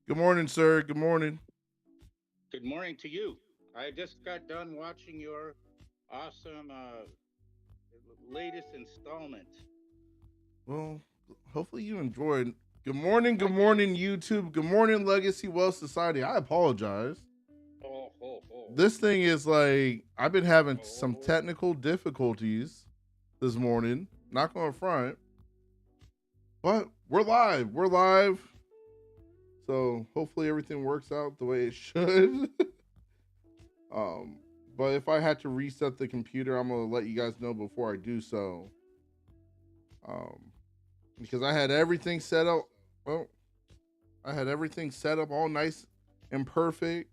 Good morning, sir. Good morning. Good morning to you. I just got done watching your awesome latest installment. Well, hopefully you enjoyed. I Good did. morning, YouTube. Good morning, Legacy Wealth Society. I apologize. Oh, ho, ho. This thing is like I've been having some Oh, technical difficulties this morning. Not going to front, but we're live. We're live. So hopefully everything works out the way it should. um, but if I had to reset the computer, I'm gonna let you guys know before I do so. Um, because I had everything set up. Well, I had everything set up all nice and perfect.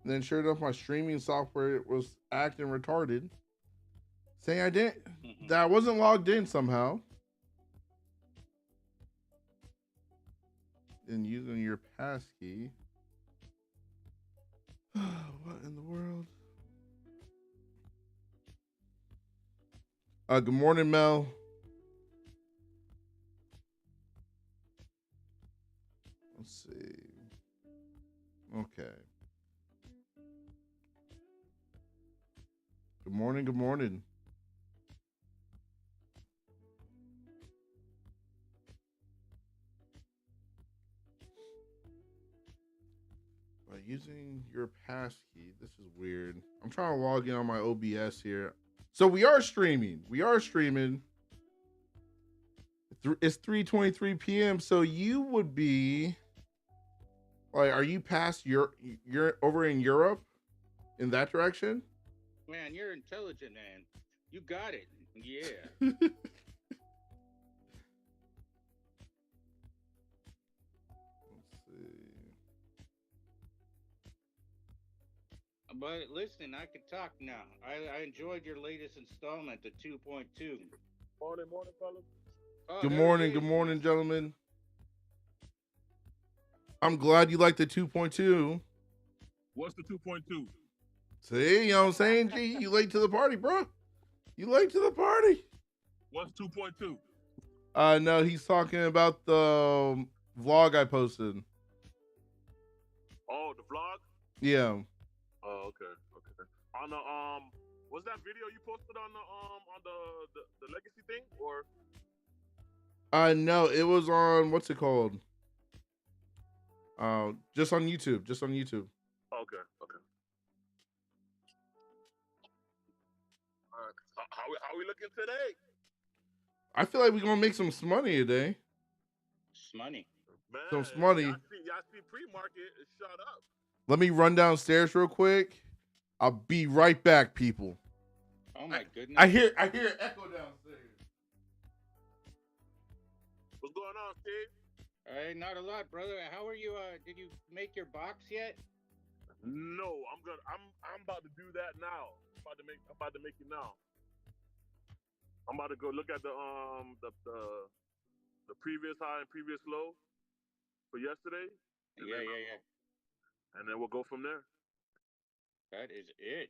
And then sure enough, my streaming software was acting retarded, saying I didn't, mhm. that I wasn't logged in somehow. And using your passkey. What in the world? Good morning, Mel. Let's see. Okay. Good morning. Good morning. By using your passkey, this is weird. I'm trying to log in on my OBS here. So we are streaming. We are streaming. It's 3:23 p.m. So you would be like, are you past you're over in Europe in that direction? Man, you're intelligent, man. You got it. Yeah. Let's see. But listen, I can talk now. I enjoyed your latest installment, the 2.2. Morning, morning, fellas. Oh, there he Good is. morning, gentlemen. I'm glad you like the 2.2. What's the 2.2? See, you know what I'm saying? G, you late to the party, bro. You late to the party. What's 2.2? No, he's talking about the vlog I posted. Oh, the vlog? Yeah. Oh, okay, okay. On the was that video you posted on the legacy thing or No, it was on what's it called? Just on YouTube. Just on YouTube. okay, okay. How we looking today? I feel like we're gonna make some money today. Money. Some Man, money. y'all see pre-market is shut up. Let me run downstairs real quick. I'll be right back, people. Oh I, my I goodness. hear I hear an echo downstairs. What's going on, Steve? Hey, not a lot, brother. How are you? Did you make your box yet? No, I'm about to do that now. I'm about to make it now. I'm about to go look at the previous high and previous low for yesterday, and Yeah, then yeah, yeah. we'll go from there. That is it.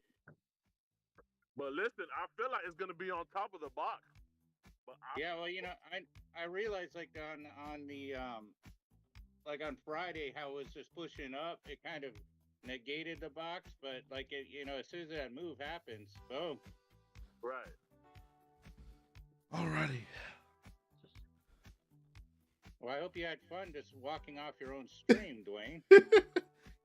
But listen, I feel like it's gonna be on top of the box. But Yeah, well, I realized like on the like on Friday how it was just pushing up, it kind of negated the box, but like as soon as that move happens, boom. right, Alrighty. Well, I hope you had fun just walking off your own stream, Duane.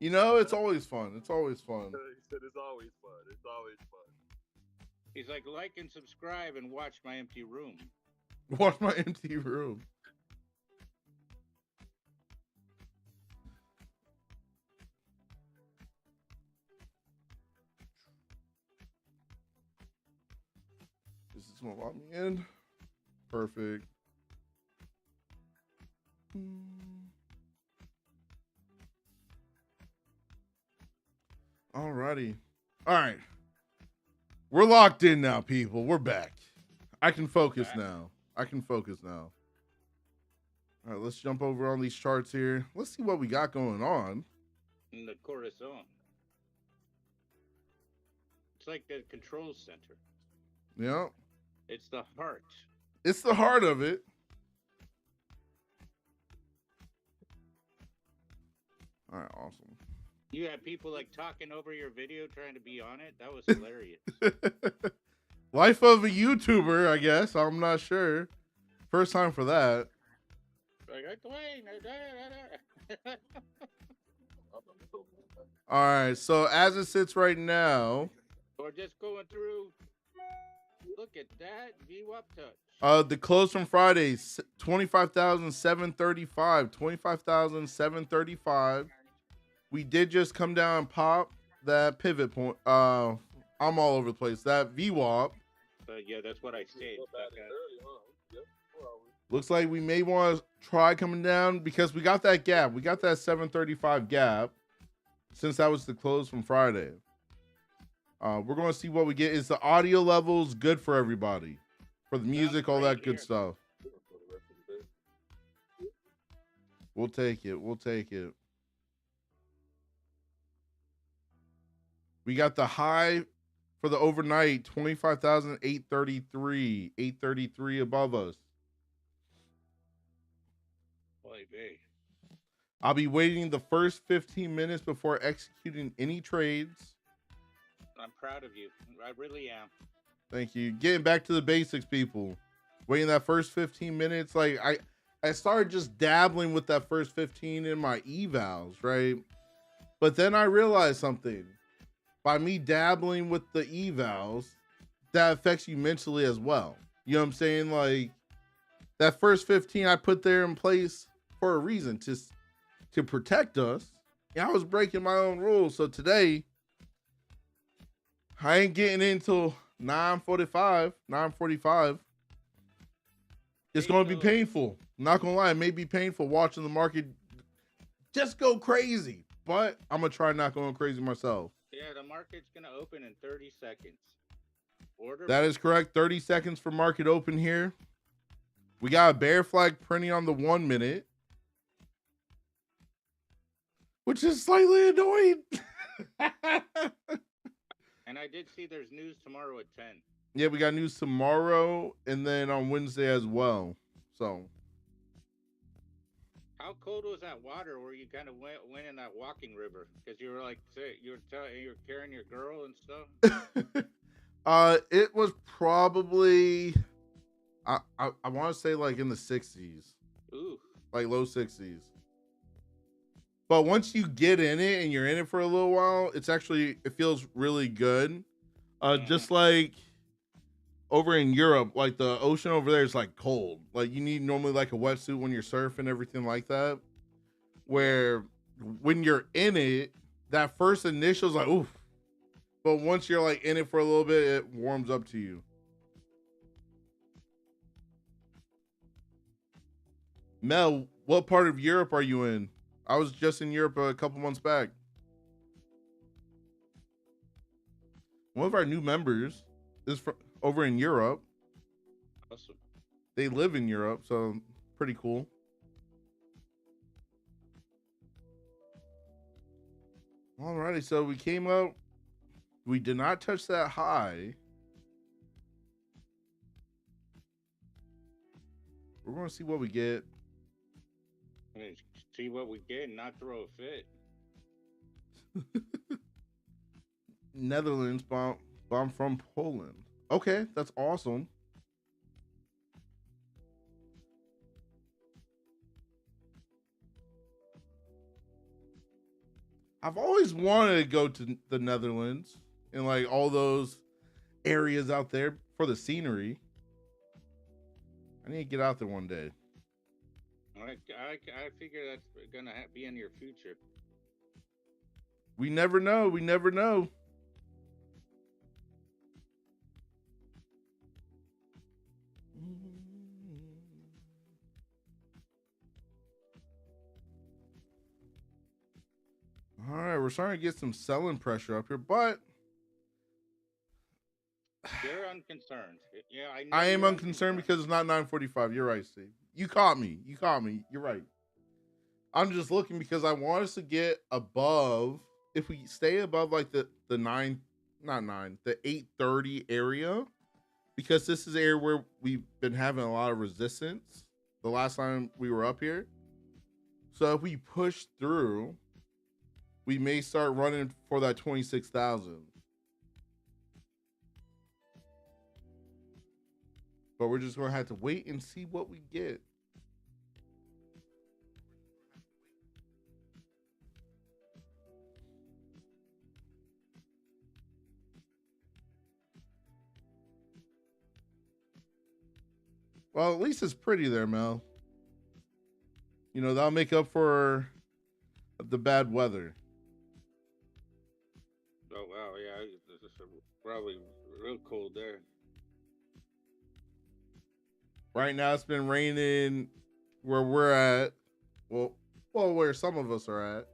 You know, it's always fun. It's always fun. he said it's always fun. It's always fun. He's like and subscribe and watch my empty room. Watch my empty room. This is gonna lock me in. Perfect. Alrighty. Alright. We're locked in now, people. We're back. I can focus Back now. I can focus now. All right, let's jump over on these charts here. Let's see what we got going on. in the corazon. It's like the control center. Yeah, It's the heart. it's the heart of it. All right, awesome. You had people like talking over your video trying to be on it. That was hilarious. Life of a YouTuber, I guess. I'm not sure. First time for that. Like, Dwayne. All right, so as it sits right now, Or just going through. Look at that VWAP touch. the close from Friday, 25,735. 25,735. We did just come down and pop that pivot point. I'm all over the place. That VWAP. Yeah, that's what I said. Looks like we may want to try coming down because we got that gap. We got that 735 gap since that was the close from Friday. We're going to see what we get. Is the audio levels good for everybody? For the music, all that good stuff. We'll take it. We'll take it. We got the high for the overnight, 25,833. 833 above us. I'll be waiting the first 15 minutes before executing any trades. I'm proud of you. I really am. Thank you. Getting back to the basics, people. Waiting that first 15 minutes. Like I started just dabbling with that first 15 in my evals, right? But then I realized something. By me dabbling with the evals, that affects you mentally as well. You know what I'm saying? Like that first 15 I put there in place for a reason, to protect us. And I was breaking my own rules. So today, I ain't getting in until 9:45, 9:45. It's going to be painful. I'm not going to lie. It may be painful watching the market just go crazy. But I'm going to try not going crazy myself. Yeah, the market's going to open in 30 seconds. Order. That is correct. 30 seconds for market open here. We got a bear flag printing on the 1 minute, which is slightly annoying. And I did see there's news tomorrow at 10. Yeah, we got news tomorrow and then on Wednesday as well. So, how cold was that water where you kind of went in that walking river? Because you were like, you were carrying your girl and stuff. It was probably, I want to say like in the 60s. Ooh. Like low 60s. But once you get in it and you're in it for a little while, it feels really good. Just like over in Europe, like the ocean over there is like cold. Like you need normally like a wetsuit when you're surfing, everything like that. Where when you're in it, that first initial is like, oof. But once you're like in it for a little bit, it warms up to you. Mel, what part of Europe are you in? I was just in Europe a couple months back. One of our new members is over in Europe. Awesome. They live in Europe, so pretty cool. Alrighty, so we came up. We did not touch that high. We're going to see what we get. See what we get and not throw a fit. Netherlands bomb from Poland. Okay, that's awesome. I've always wanted to go to the Netherlands and like all those areas out there for the scenery. I need to get out there one day. I figure that's gonna be in your future. We never know. We never know. All right, we're starting to get some selling pressure up here, but you're unconcerned. Yeah, I am unconcerned because it's not 9:45. You're right, Steve. You caught me. You're right. I'm just looking because I want us to get above. If we stay above like the 830 area, because this is the area where we've been having a lot of resistance the last time we were up here. So if we push through we may start running for that 26,000. But we're just going to have to wait and see what we get. Well, at least it's pretty there, Mel. You know, that'll make up for the bad weather. Oh wow, yeah, it's probably real cold there. Right now, it's been raining where we're at. Well, where some of us are at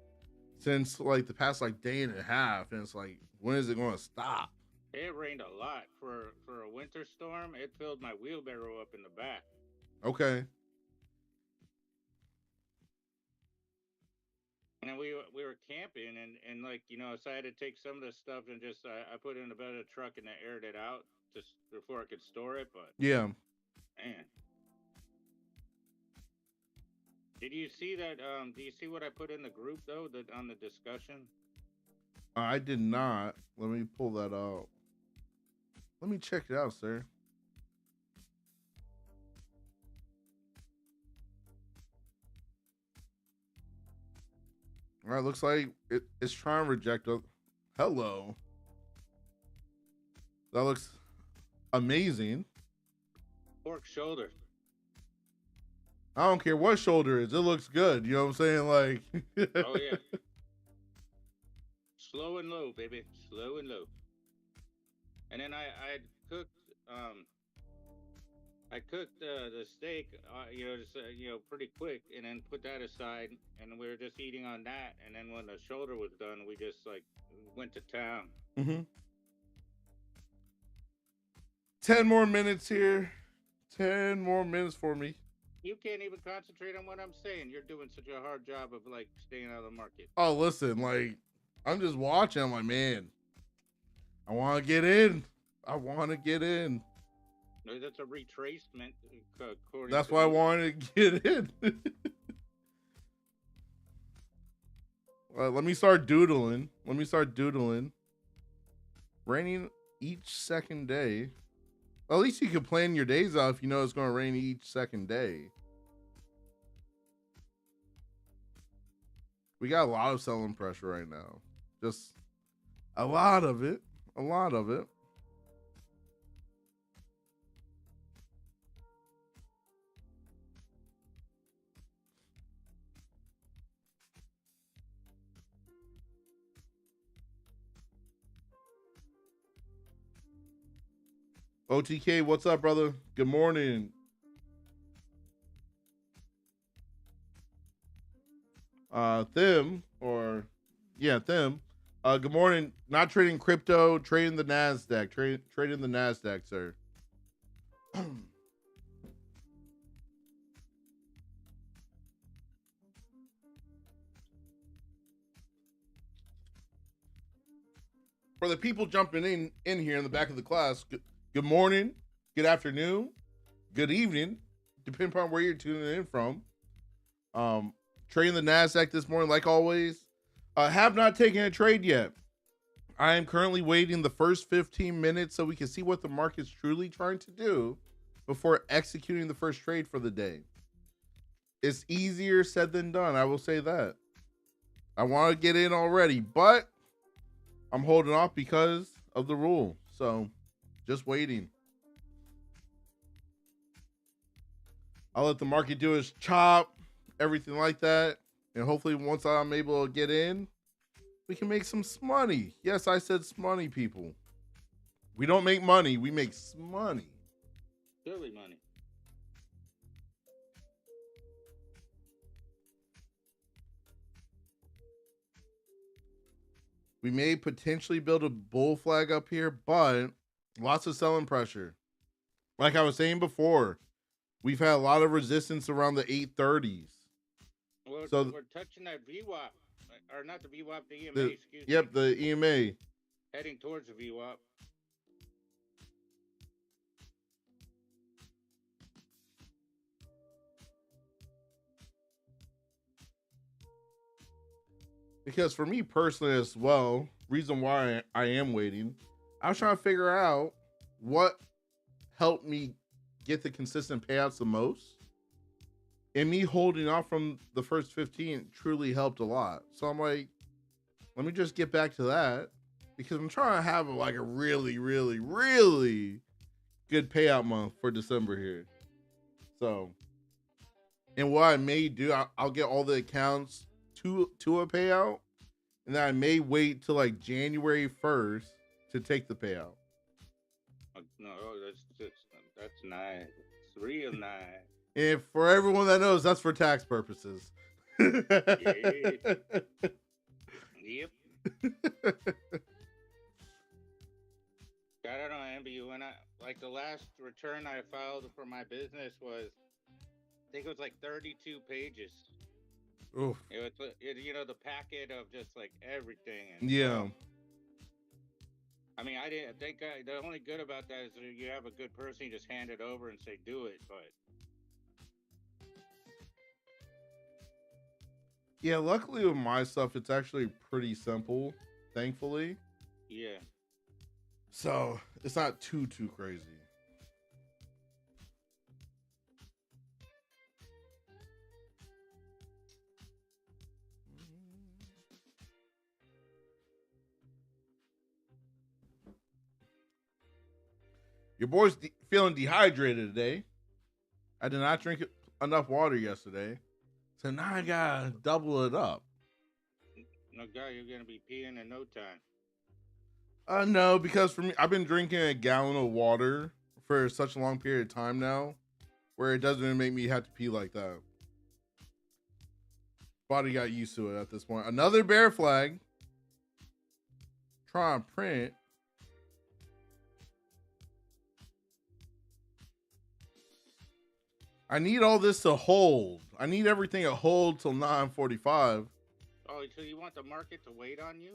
since like the past like day and a half, and it's like, when is it going to stop? It rained a lot for a winter storm. It filled my wheelbarrow up in the back. Okay. And we were camping, and like, you know, so I had to take some of the stuff and just I put it in the bed of the truck and I aired it out just before I could store it. But Yeah. man, did you see that? Do you see what I put in the group though? On the discussion. I did not. Let me pull that out. Let me check it out, sir. All right, looks like it's trying to reject us. Hello. That looks amazing. Pork shoulder. I don't care what shoulder it is. It looks good. You know what I'm saying? Like. Oh yeah. Slow and low, baby. Slow and low. And then I cooked the steak, you know, just you know, pretty quick, and then put that aside, and we were just eating on that. And then when the shoulder was done, we just like went to town. Mm-hmm. 10 more minutes here. 10 more minutes for me. You can't even concentrate on what I'm saying. You're doing such a hard job of like staying out of the market. Oh, listen, like, I'm just watching. I'm like, man, I want to get in. I want to get in. No, that's a retracement. That's why I wanted to get in. Let me start doodling. Raining each second day. Well, at least you can plan your days out if you know it's going to rain each second day. We got a lot of selling pressure right now. Just a lot of it. A lot of it. OTK, what's up, brother? Good morning. Thim. Good morning. Not trading crypto, trading the Nasdaq. Trading the Nasdaq, sir. For the people jumping in here in the back of the class, good morning, good afternoon, good evening, depending upon where you're tuning in from. Trading the Nasdaq this morning, like always. Have not taken a trade yet. I am currently waiting the first 15 minutes so we can see what the market's truly trying to do before executing the first trade for the day. It's easier said than done, I will say that. I want to get in already, but I'm holding off because of the rule. So, just waiting. I'll let the market do its chop, everything like that. And hopefully once I'm able to get in, we can make some money. Yes, I said money, people. We don't make money, we make money. Silly money. We may potentially build a bull flag up here, but lots of selling pressure. Like I was saying before, we've had a lot of resistance around the 830s. Well, so we're touching that VWAP, or not the VWAP, the EMA, excuse me. Yep, the EMA. Heading towards the VWAP. Because for me personally as well, reason why I am waiting, I was trying to figure out what helped me get the consistent payouts the most. And me holding off from the first 15 truly helped a lot. So I'm like, let me just get back to that because I'm trying to have like a really, really, really good payout month for December here. So, and what I may do, I'll get all the accounts to a payout, and then I may wait till like January 1st to take the payout. No, that's nice. It's real nice. And for everyone that knows, that's for tax purposes. Yeah. Yep. I don't know, Amby. When I like the last return I filed for my business was, I think it was like 32 pages. Oof. It was, you know, the packet of just like everything. And Yeah. I mean, I didn't think the only good about that is you have a good person, you just hand it over and say, do it. But yeah, luckily with my stuff, it's actually pretty simple, thankfully. yeah. So it's not too crazy. Your boy's feeling dehydrated today. I did not drink enough water yesterday. So now I gotta double it up. No, guy, you're going to be peeing in no time. No, because for me, I've been drinking a gallon of water for such a long period of time now, where it doesn't even make me have to pee like that. Body got used to it at this point. Another bear flag. Try and print. I need all this to hold. I need everything to hold till 9:45. Oh, so you want the market to wait on you?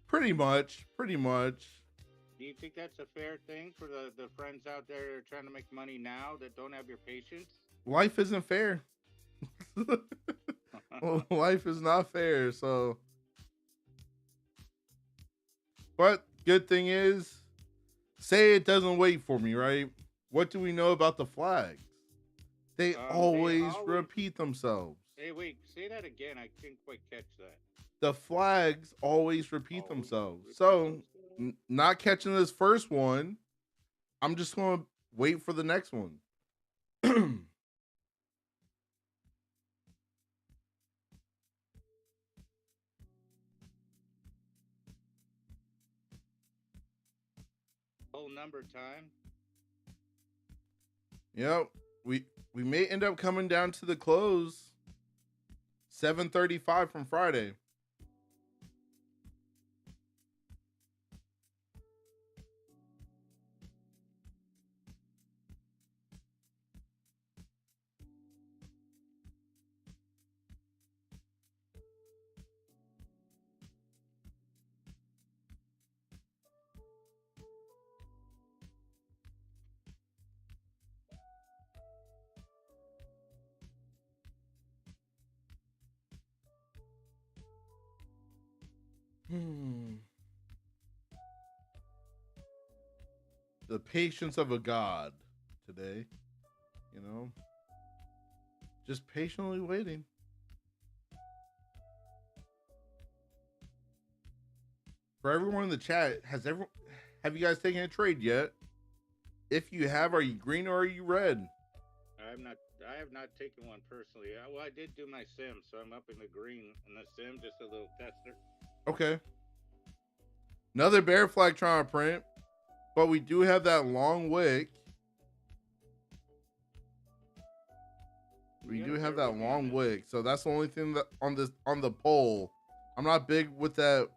Pretty much. Pretty much. Do you think that's a fair thing for the friends out there that are trying to make money now that don't have your patience? Life isn't fair. Well, life is not fair, so. But good thing is, say it doesn't wait for me, right? What do we know about the flags? They always repeat themselves. Hey, wait, say that again. I didn't quite catch that. The flags always repeat themselves. So, not catching this first one, I'm just going to wait for the next one. Whole number time. Yep. We may end up coming down to the close 7:35 from Friday. The patience of a god today, you know, just patiently waiting. For everyone in the chat, have you guys taken a trade yet? If you have, are you green or are you red? I have not taken one personally. Well, I did do my sim, so I'm up in the green in the sim, just a little tester. Okay. Another bear flag trying to print, but we do have that long wick. We do have that long wick, so that's the only thing that on the poll. I'm not big with that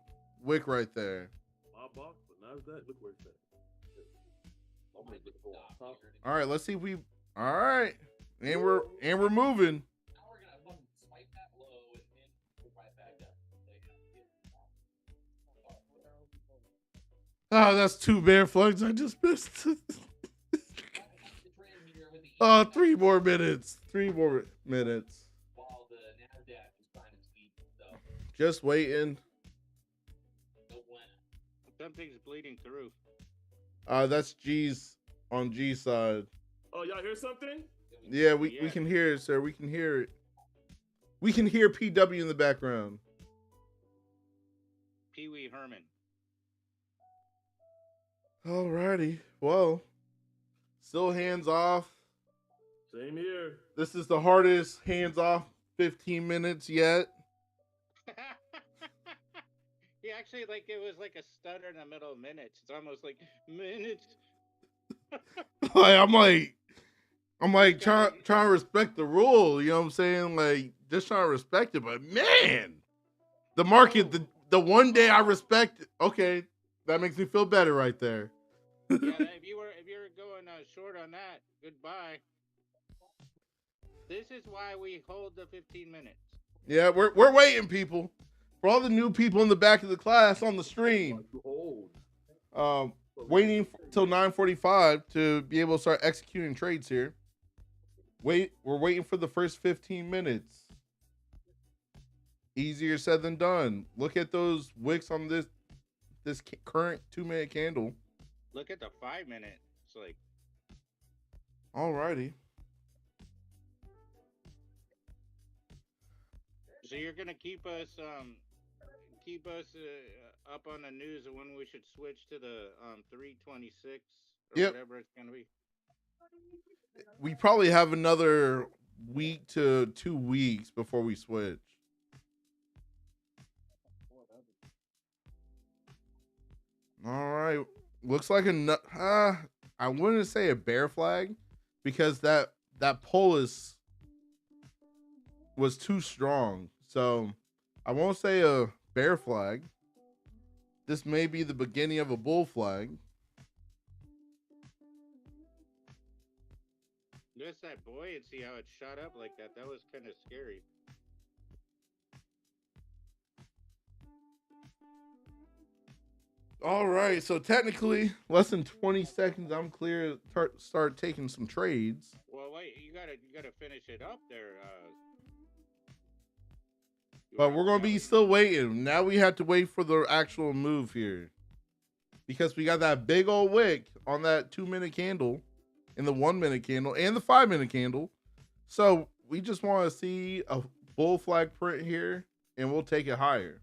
wick right there. My box, but Nasdaq, look where it's at. I'll make it go on top. All right, let's see if we. All right, and we're moving. Oh, that's two bear flags I just missed. Oh, 3 more minutes. 3 more minutes. Just waiting. Something's bleeding through. That's G's on G side. Oh, y'all hear something? Yeah, we Yeah. can hear it, sir. We can hear it. We can hear PW in the background. Pee Wee Herman. Alrighty. Well, still hands off. Same here. This is the hardest hands off 15 minutes yet. He actually like it was like a stutter in the middle of minutes. It's almost like minutes. I'm like trying to respect the rule, you know what I'm saying? Like just trying to respect it, but man, the market, the one day I respect, okay, that makes me feel better right there. Yeah, if you're going short on that, goodbye. This is why we hold the 15 minutes. Yeah, we're waiting, people. For all the new people in the back of the class on the stream, waiting till 9:45 to be able to start executing trades here. We're waiting for the first 15 minutes. Easier said than done. Look at those wicks on this current 2-minute candle. Look at the 5-minute. It's like, alrighty. So you're gonna keep us up on the news of when we should switch to the 326 or whatever it's gonna be. We probably have another week to 2 weeks before we switch. All right, looks like I wouldn't say a bear flag because that pull was too strong. So I won't say a bear flag. This may be the beginning of a bull flag. Just that buoyancy, how it shot up like that. That was kind of scary. All right, so technically, less than 20 seconds, I'm clear to start taking some trades. Well, wait, you gotta finish it up there. But we're gonna be still waiting. Now we have to wait for the actual move here, because we got that big old wick on that 2-minute candle, and the 1-minute candle, and the 5-minute candle. So we just want to see a bull flag print here, and we'll take it higher.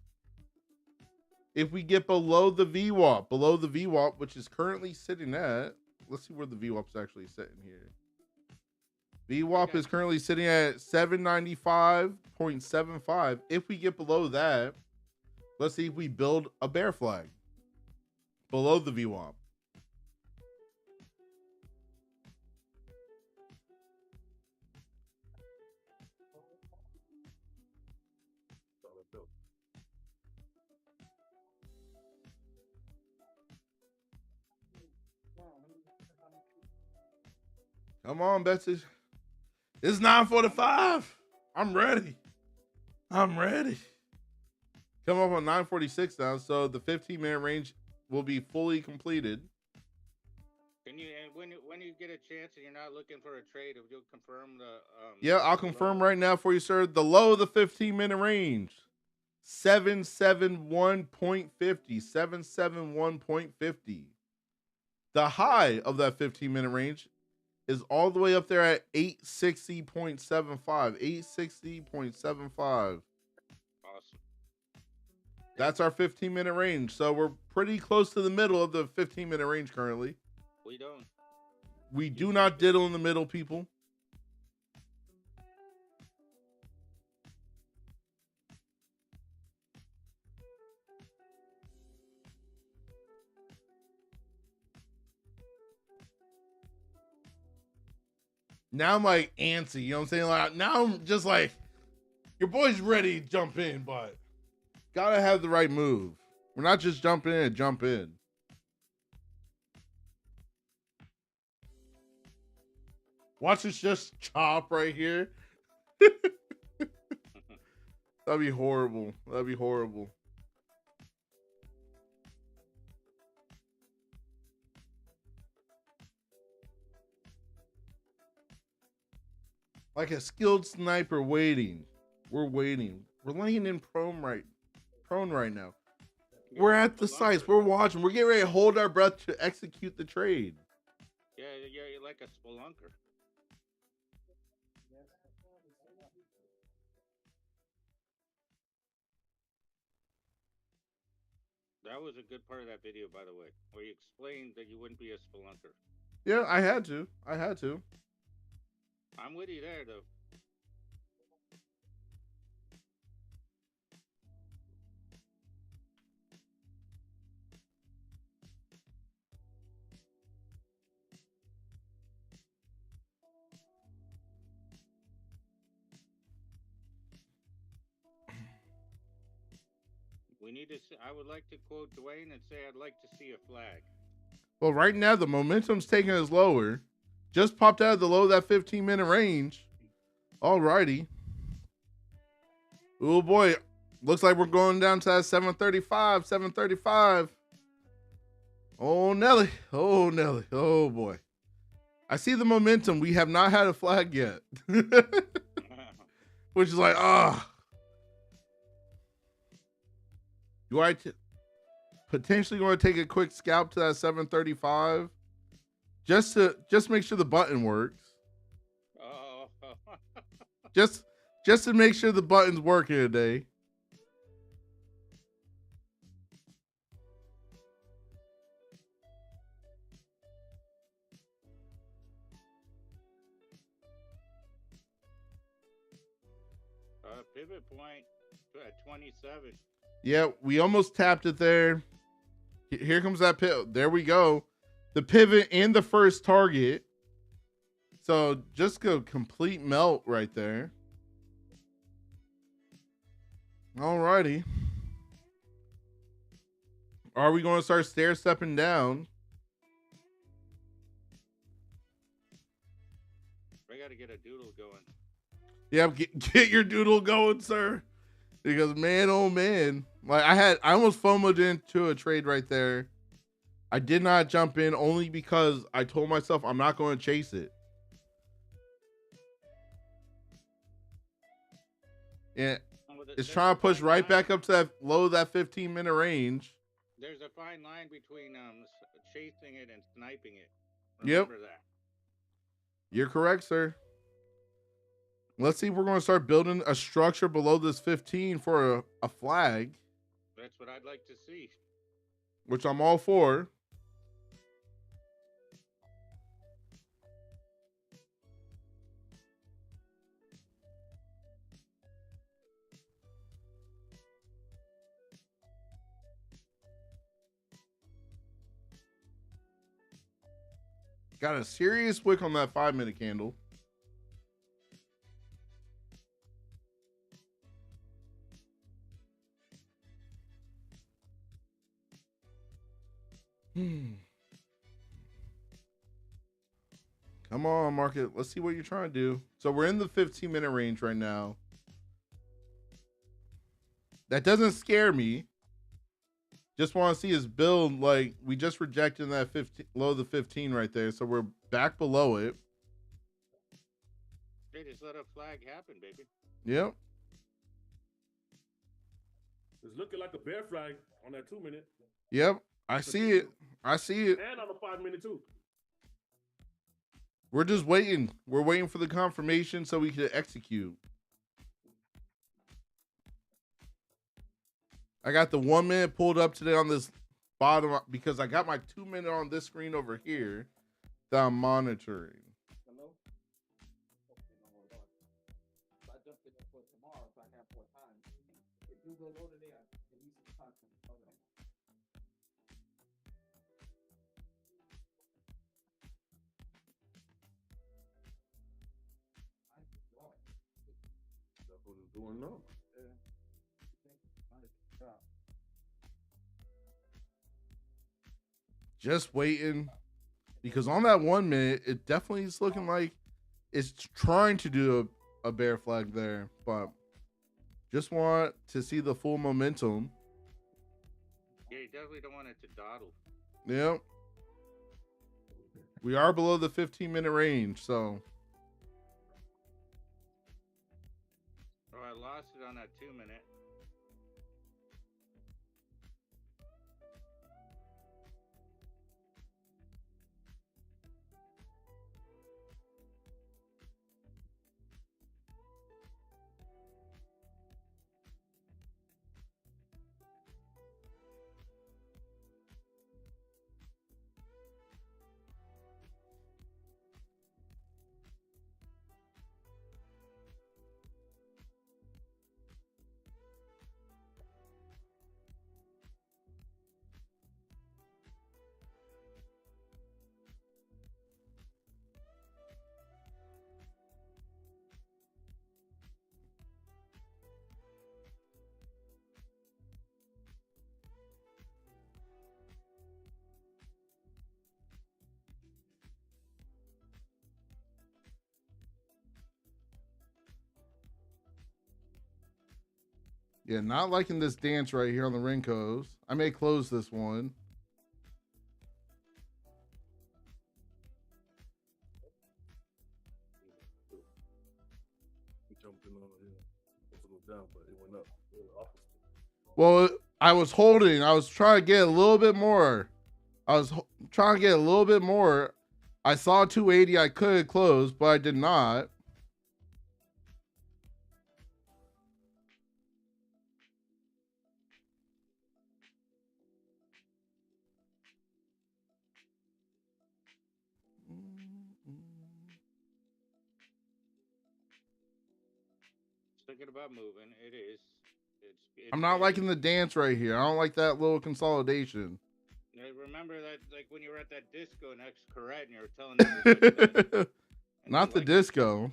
If we get below the VWAP, which is currently sitting at, let's see where the VWAP's actually sitting here. VWAP is currently sitting at 795.75. If we get below that, let's see if we build a bear flag below the VWAP. Come on, Betsy. It's 9:45. I'm ready. Come up on 9:46 now, so the 15-minute range will be fully completed. Can you, when you get a chance and you're not looking for a trade, if you'll confirm the yeah, I'll confirm right now for you, sir. The low of the 15-minute range, 771.50, 771.50. The high of that 15-minute range is all the way up there at 860.75, 860.75. Awesome. That's our 15-minute range. So we're pretty close to the middle of the 15-minute range currently. We do not diddle in the middle, people. Now I'm like antsy, you know what I'm saying? Like now I'm just like, your boy's ready to jump in, but gotta have the right move. We're not just jumping in and jump in. Watch us just chop right here. That'd be horrible. That'd be horrible. Like a skilled sniper waiting. We're waiting. We're laying in prone right. prone right now. You're We're a at the spelunker. sites. We're watching. We're getting ready to hold our breath to execute the trade. Yeah, you're like a spelunker. That was a good part of that video, by the way, where you explained that you wouldn't be a spelunker. Yeah, I had to. I'm with you there, though. We need to. I would like to quote Duane and say I'd like to see a flag. Well, right now the momentum's taking us lower. Just popped out of the low of that 15-minute range. Alrighty. Oh boy. Looks like we're going down to that 735, 735. Oh, Nelly. Oh, Nelly. Oh, boy. I see the momentum. We have not had a flag yet. Which is like, Do I potentially want to take a quick scalp to that 735? Just make sure the button works. Oh. Just to make sure the button's working today. Pivot point at 27. Yeah, we almost tapped it there. Here comes that pivot. There we go. The pivot and the first target. So just go complete melt right there. Alrighty. Are we going to start stair stepping down? I got to get a doodle going. Yeah, get your doodle going, sir. Because man, oh man, like I almost FOMO'd into a trade right there. I did not jump in only because I told myself I'm not going to chase it. Yeah, it's trying to push right back up to that low of that 15-minute range. There's a fine line between chasing it and sniping it. Yep. Remember that. You're correct, sir. Let's see if we're going to start building a structure below this 15 for a flag. That's what I'd like to see. Which I'm all for. Got a serious wick on that 5-minute candle. Come on, market. Let's see what you're trying to do. So we're in the 15-minute range right now. That doesn't scare me. Just want to see his build. Like, we just rejected that 15, low of the 15 right there. So we're back below it. They just let a flag happen, baby. Yep. It's looking like a bear flag on that 2-minute. Yep. I see it. I see it. And on the 5-minute too. We're just waiting. We're waiting for the confirmation so we can execute. I got the 1 minute pulled up today on this bottom because I got my 2 minute on this screen over here that I'm monitoring. Hello? Okay, no more about it. So I jumped in for tomorrow so I have more time. If you go low today, I can use some content. Okay. That's what it's doing now. Just waiting because on that 1 minute, it definitely is looking like it's trying to do a bear flag there, but just want to see the full momentum. Yeah, you definitely don't want it to dawdle. Yep. We are below the 15-minute range, so. Oh, I lost it on that 2 minute. Yeah, not liking this dance right here on the Rincos. I may close this one. We jumped in on here. It was down, but it went up. It was opposite. Well, I was holding. I was trying to get a little bit more. I was trying to get a little bit more. I saw 280. I could have closed, but I did not. Thinking about moving. It is. It's I'm not very- liking the dance right here. I don't like that little consolidation. I remember that, like when you were at that disco next correct, and you were telling everybody that. And Not you the like- disco.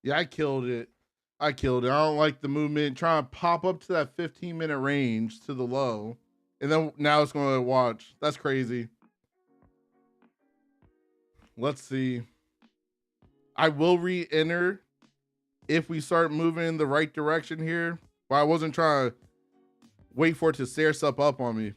Yeah, I killed it. I killed it. I don't like the movement. Trying to pop up to that 15-minute range to the low. And then now it's going to watch. That's crazy. Let's see. I will re-enter if we start moving in the right direction here. But I wasn't trying to wait for it to stair step up on me.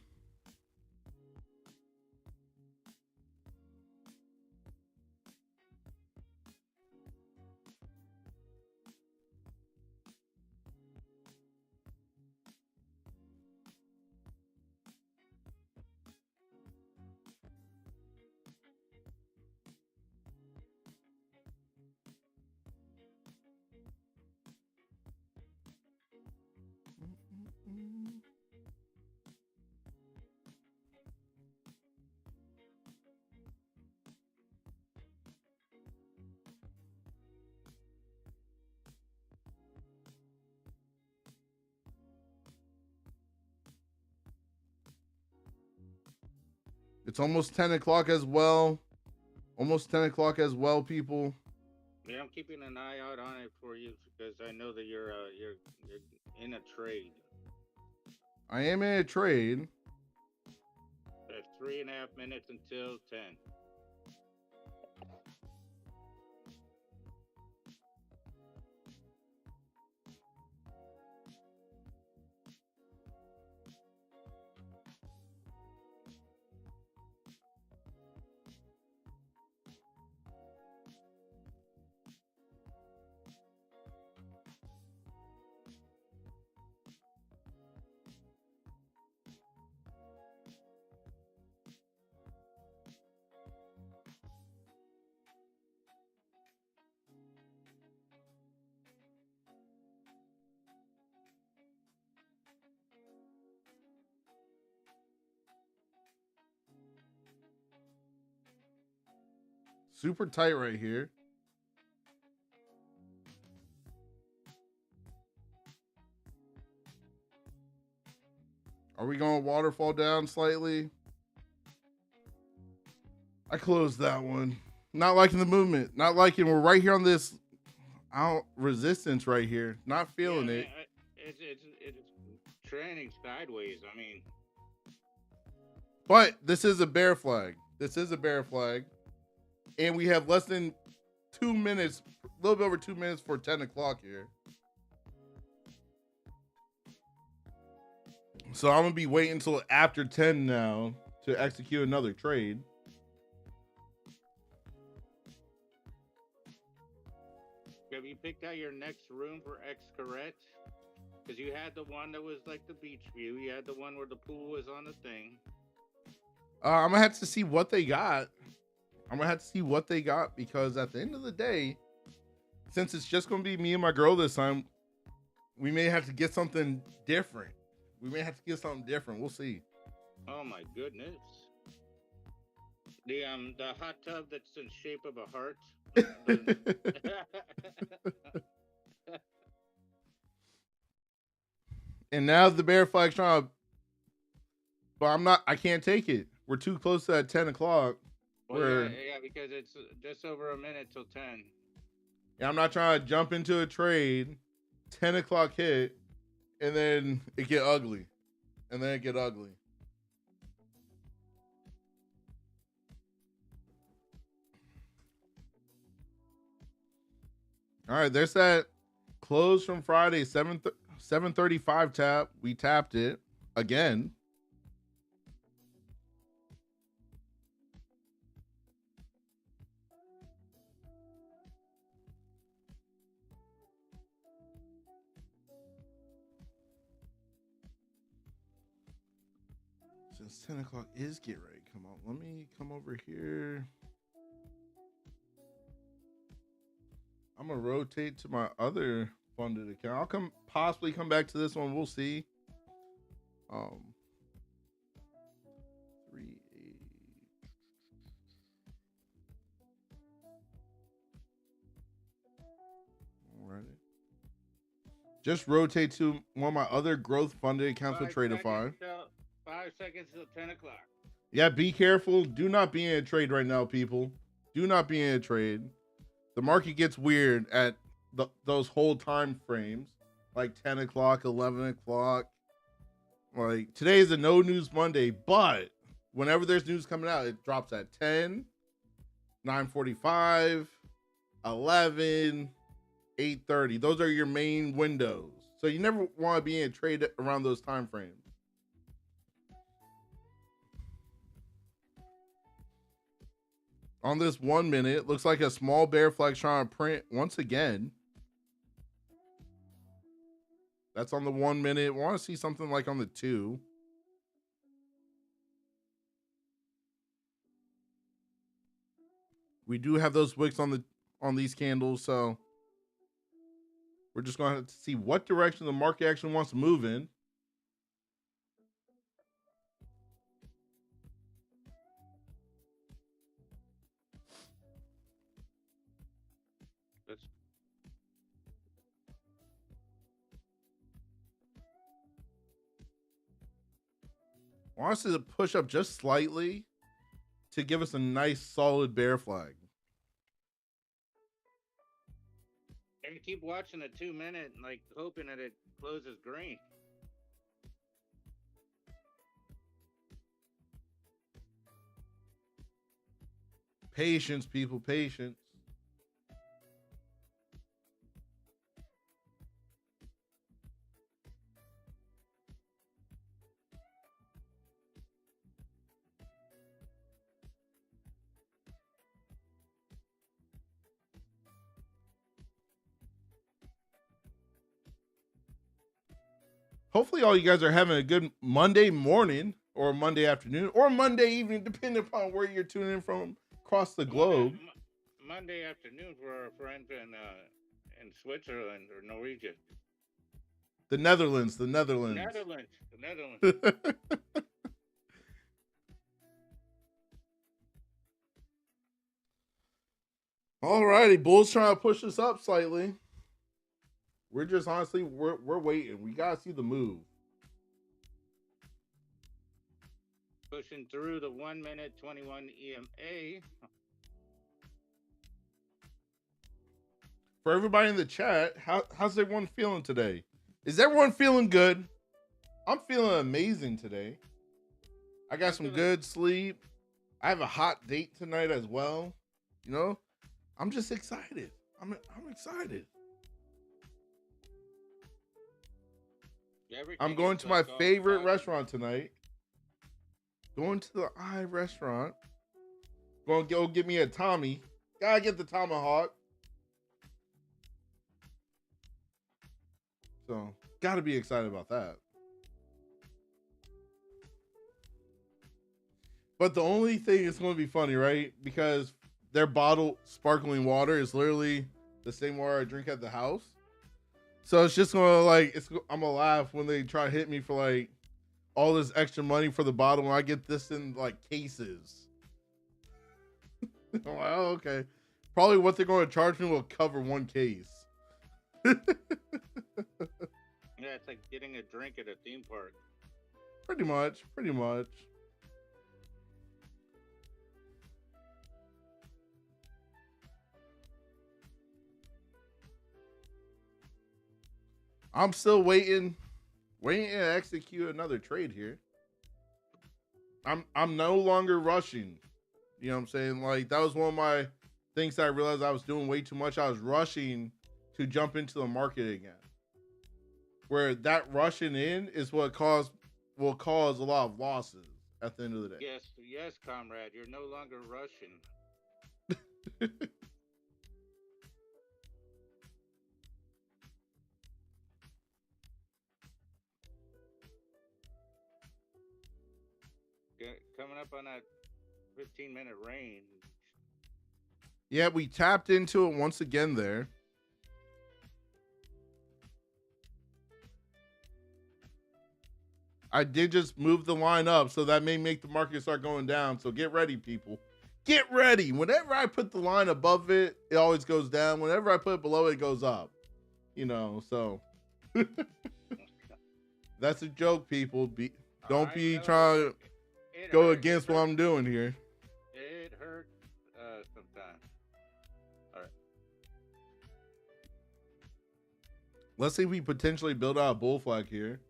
It's almost 10 o'clock as well. Almost 10 o'clock as well, people. Yeah, I'm keeping an eye out on it for you because I know that you're in a trade. I am in a trade. That's 3.5 minutes until 10. Super tight right here. Are we going to waterfall down slightly? I closed that one. Not liking the movement. Not liking. We're right here on this resistance right here. Not feeling it. It's trending sideways. I mean, but this is a bear flag. This is a bear flag. And we have less than 2 minutes, a little bit over 2 minutes for 10 o'clock here. So I'm going to be waiting until after 10 now to execute another trade. have you picked out your next room for X correct? Because you had the one that was like the beach view. You had the one where the pool was on the thing. I'm going to have to see what they got. I'm going to have to see what they got because at the end of the day, since it's just going to be me and my girl this time, we may have to get something different. We'll see. Oh my goodness. The hot tub that's in shape of a heart. And now the bear flag's trying to, but I can't take it. We're too close to that 10 o'clock. Well, yeah, because it's just over a minute till 10. Yeah, I'm not trying to jump into a trade, 10 o'clock hit, and then it get ugly. All right, there's that close from Friday, 7:35 tap. We tapped it again. Since 10 o'clock is get ready. Come on, let me come over here. I'm gonna rotate to my other funded account. I'll possibly come back to this one. We'll see. 3, 8. Alrighty. Just rotate to one of my other growth funded accounts with Tradeify. 5 seconds till 10 o'clock. Yeah, be careful. Do not be in a trade right now, people. Do not be in a trade. The market gets weird at those whole time frames, like 10 o'clock, 11 o'clock. Like, today is a no news Monday, but whenever there's news coming out, it drops at 10, 9:45, 11, 8:30. Those are your main windows. So you never want to be in a trade around those time frames. On this 1 minute, looks like a small bear flag trying to print once again. That's on the 1 minute. Want to see something like on the 2. We do have those wicks on these candles, so we're just going to have to see what direction the market actually wants to move in. Wants us to push up just slightly to give us a nice solid bear flag. And keep watching the 2 minute, like hoping that it closes green. Patience, people, patience. Hopefully all you guys are having a good Monday morning or Monday afternoon or Monday evening, depending upon where you're tuning in from across the globe. Monday afternoon for our friends in Switzerland or Norwegian. The Netherlands. All righty, Bulls trying to push us up slightly. We're just honestly, we're waiting. We gotta see the move. Pushing through the 1 minute 21 EMA. For everybody in the chat, how's everyone feeling today? Is everyone feeling good? I'm feeling amazing today. I got some good sleep. I have a hot date tonight as well. You know, I'm just excited. I'm excited. I'm going to my favorite restaurant tonight. Going to the Eye restaurant. Going to go get me a Tommy. Gotta get the tomahawk. So, gotta be excited about that. But the only thing is going to be funny, right? Because their bottled sparkling water is literally the same water I drink at the house. So it's just gonna like I'm gonna laugh when they try to hit me for like all this extra money for the bottle when I get this in like cases. I'm like, oh, okay. Probably what they're going to charge me will cover one case. Yeah, it's like getting a drink at a theme park. Pretty much. Pretty much. I'm still waiting to execute another trade here. I'm no longer rushing. You know what I'm saying? Like that was one of my things that I realized I was doing way too much. I was rushing to jump into the market again. Where that rushing in is what will cause a lot of losses at the end of the day. Yes, comrade. You're no longer Russian. Coming up on that 15-minute range. Yeah, we tapped into it once again there. I did just move the line up, so that may make the market start going down. So get ready, people. Get ready. Whenever I put the line above it, it always goes down. Whenever I put it below it, it goes up. You know, so that's a joke, people. Don't be trying to go against what I'm doing here. It hurts sometimes. All right. Let's see if we potentially build out a bull flag here.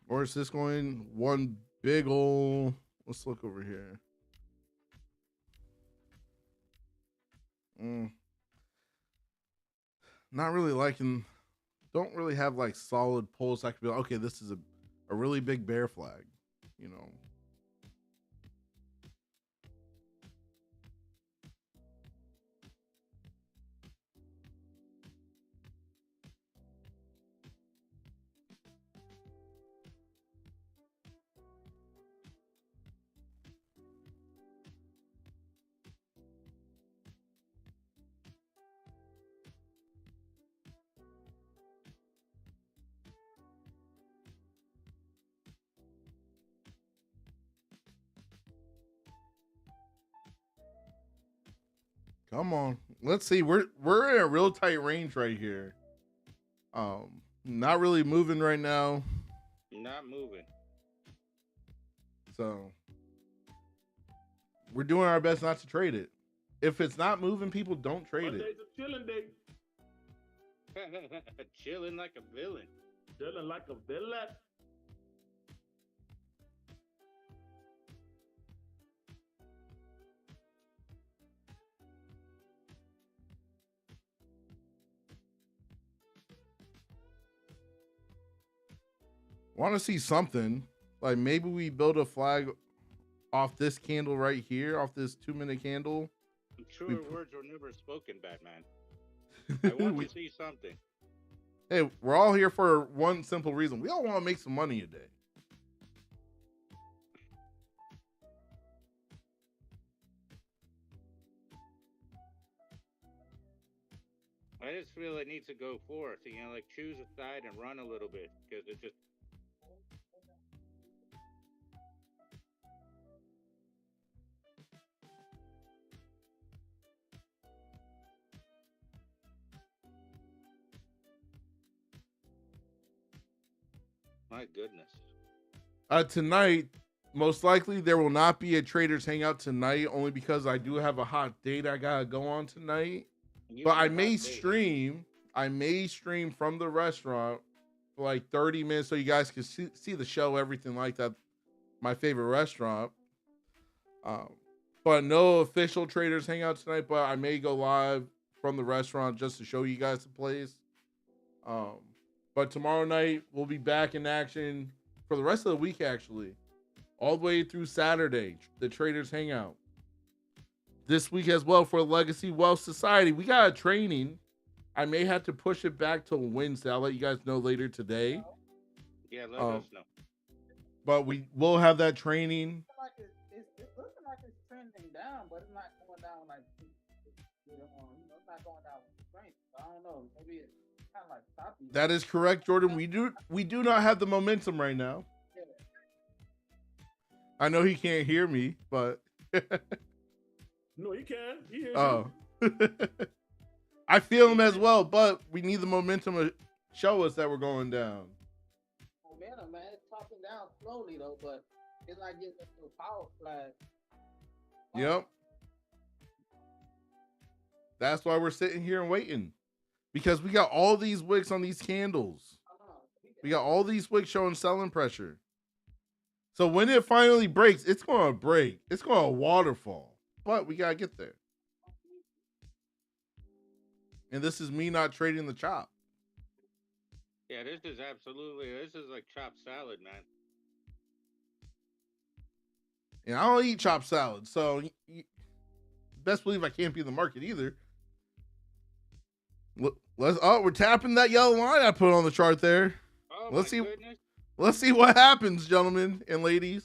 Or is this going one big ol'... Let's look over here. Not really liking... Don't really have like solid pulls. I could be like, okay, this is a really big bear flag. You know. Come on. Let's see. We're in a real tight range right here. Not really moving right now. Not moving. So we're doing our best not to trade it. If it's not moving, people don't trade it. Monday's a chilling day. Chilling like a villain. Chilling like a villain. Want to see something like maybe we build a flag off this candle right here, off this 2-minute candle. Truer words were never spoken, Batman. I want to see something. Hey, we're all here for one simple reason. We all want to make some money today. I just feel it needs to go forth. You know, like choose a side and run a little bit because it just. My goodness. Tonight, most likely there will not be a traders hangout tonight, only because I do have a hot date I gotta go on tonight. But I may stream. I may stream from the restaurant for like 30 minutes so you guys can see the show, everything like that. My favorite restaurant. But no official traders hangout tonight. But I may go live from the restaurant just to show you guys the place. But tomorrow night we'll be back in action for the rest of the week, actually, all the way through Saturday. The traders hangout. This week as well for Legacy Wealth Society. We got a training. I may have to push it back till Wednesday. I'll let you guys know later today. Yeah, let us know. but we will have that training. Like it's looking like it's trending down, but it's not going down like you know, it's not going down with strength. I don't know. Maybe it's kind of like stopping. That is correct, Jordan. We do not have the momentum right now. Yeah. I know he can't hear me, but No, he can. He hears oh, I feel him as well. But we need the momentum to show us that we're going down. Momentum, man, it's popping down slowly though, but it's like getting into a power flash. Yep. That's why we're sitting here and waiting, because we got all these wicks on these candles. We got all these wicks showing selling pressure. So when it finally breaks, it's going to break. It's going to waterfall. But we got to get there. And this is me not trading the chop. Yeah, this is like chopped salad, man. And I don't eat chopped salad. So best believe I can't be in the market either. We're tapping that yellow line I put on the chart there. Oh, let's see. Goodness. Let's see what happens, gentlemen and ladies.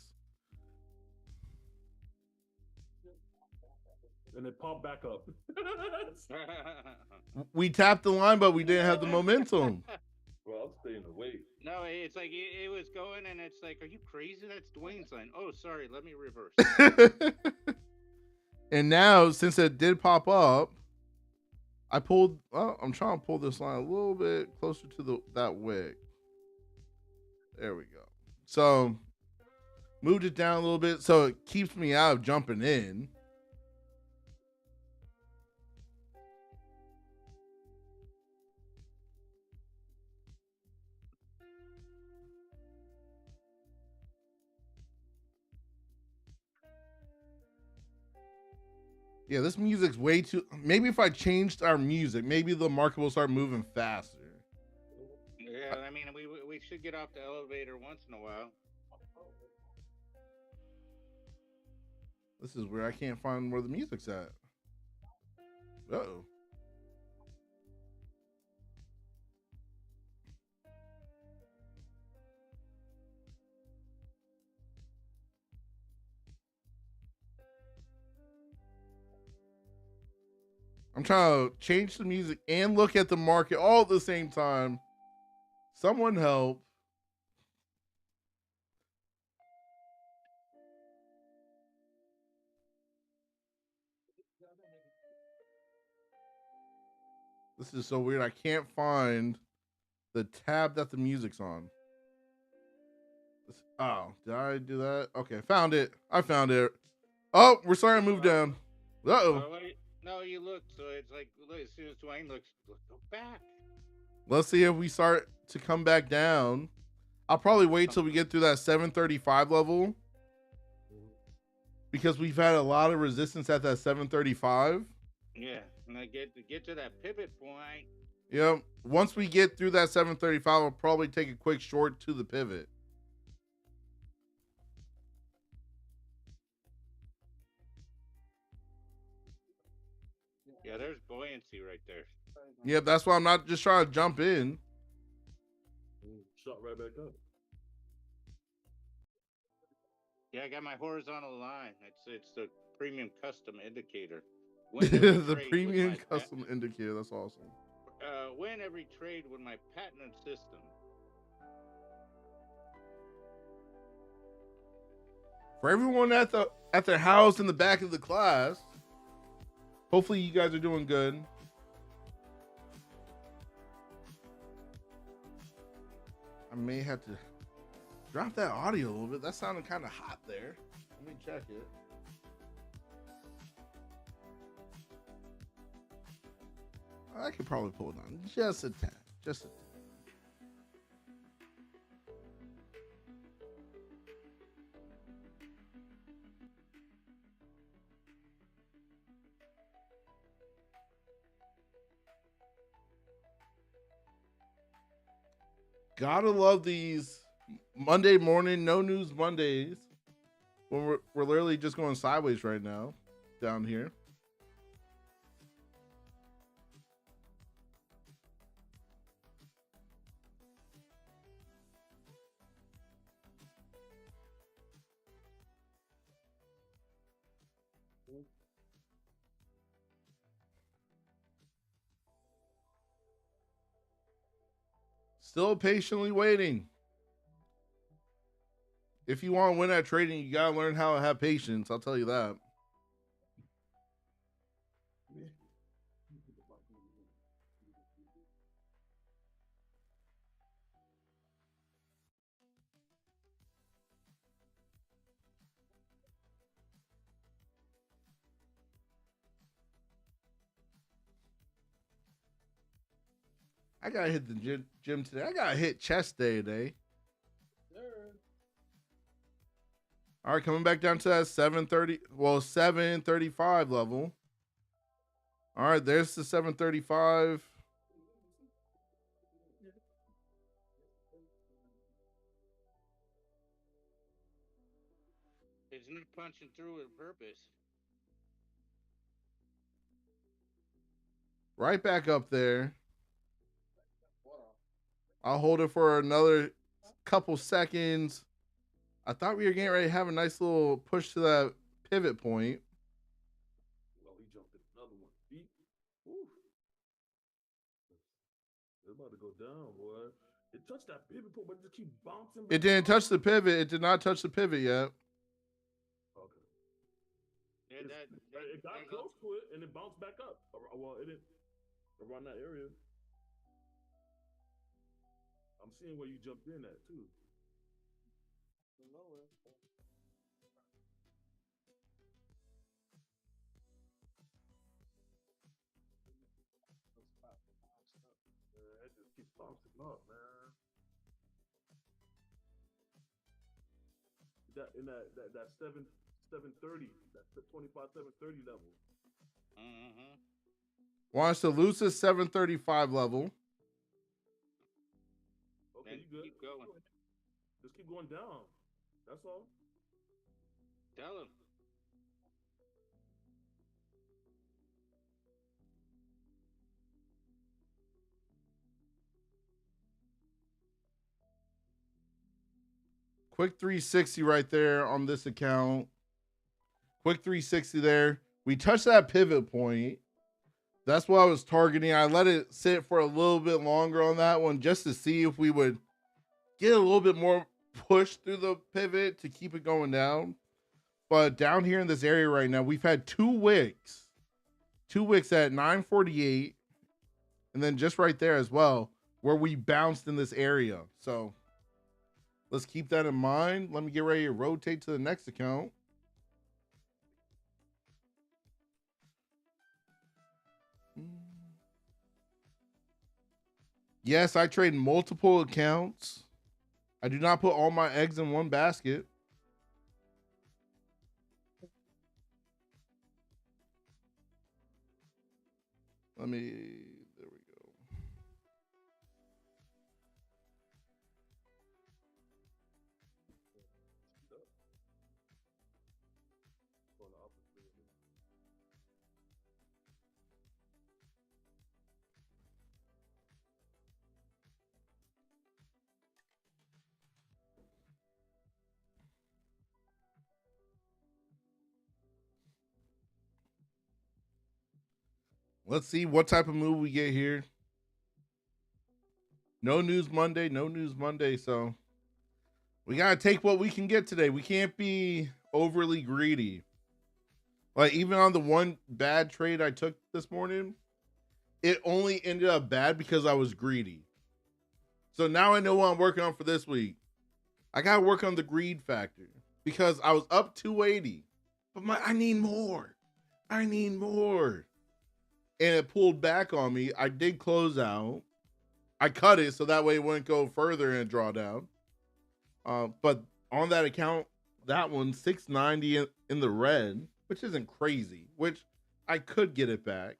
And it popped back up. We tapped the line, but we didn't have the momentum. Well, I'm staying away. No, it's like it was going, and it's like, are you crazy? That's Duane's line. Oh, sorry, let me reverse. And now, since it did pop up, I pulled. Well, I'm trying to pull this line a little bit closer to that wick. There we go. So moved it down a little bit so it keeps me out of jumping in. Yeah, this music's way too. Maybe if I changed our music, maybe the market will start moving faster. Yeah, I mean, we should get off the elevator once in a while. This is where I can't find where the music's at. Uh-oh. I'm trying to change the music and look at the market all at the same time. Someone help. This is so weird. I can't find the tab that the music's on. Oh, did I do that? Okay, found it. I found it. Oh, we're starting to move down. Uh-oh. No, you look, so it's like, as soon as Duane looks, go back. Let's see if we start to come back down. I'll probably wait till we get through that 735 level, because we've had a lot of resistance at that 735. Yeah, and I get to that pivot point. Yep. Once we get through that 735, I'll probably take a quick short to the pivot. Yeah, there's buoyancy right there. Yep, that's why I'm not just trying to jump in. Shot right back up. Yeah, I got my horizontal line. It's the premium custom indicator. The premium custom indicator. That's awesome. Win every trade with my patented system. For everyone at their house in the back of the class, hopefully you guys are doing good. I may have to drop that audio a little bit. That sounded kind of hot there. Let me check it. I could probably pull it down just a tad. Just a tad. Gotta love these Monday morning, no news Mondays, when we're literally just going sideways right now down here. Still patiently waiting. If you want to win at trading, you gotta learn how to have patience. I'll tell you that. I gotta hit the gym today. I gotta hit chest day today. Sure. All right, coming back down to that 730, well, 735 level. All right, there's the 735. It's not punching through with purpose. Right back up there. I'll hold it for another couple seconds. I thought we were getting ready to have a nice little push to that pivot point. Oh, he jumped in another one. Deep. Woo. It's about to go down, boy. It touched that pivot point, but it just keep bouncing back. It didn't touch the pivot. It did not touch the pivot yet. Okay. Yeah, It got close to it, and it bounced back up. Well, it didn't around that area. I'm seeing where you jumped in at, too. Yeah, it just keeps bouncing up, man. That 730, that 25 730 level. Mm-hmm. Wants to lose his 735 level. Okay, And you good. keep going. Just keep going down. That's all. Tell him. Quick 360 right there on this account. Quick 360 there. We touched that pivot point. That's what I was targeting. I let it sit for a little bit longer on that one just to see if we would get a little bit more push through the pivot to keep it going down. But down here in this area right now, we've had two wicks. Two wicks at 948. And then just right there as well, where we bounced in this area. So let's keep that in mind. Let me get ready to rotate to the next account. Yes, I trade multiple accounts. I do not put all my eggs in one basket. There we go. Let's see what type of move we get here. No news Monday, no news Monday. So we got to take what we can get today. We can't be overly greedy. Like even on the one bad trade I took this morning, it only ended up bad because I was greedy. So now I know what I'm working on for this week. I got to work on the greed factor because I was up 280, but I need more. I need more. And it pulled back on me. I did close out. I cut it so that way it wouldn't go further in a drawdown. But on that account, that one 690 in the red, which isn't crazy, which I could get it back.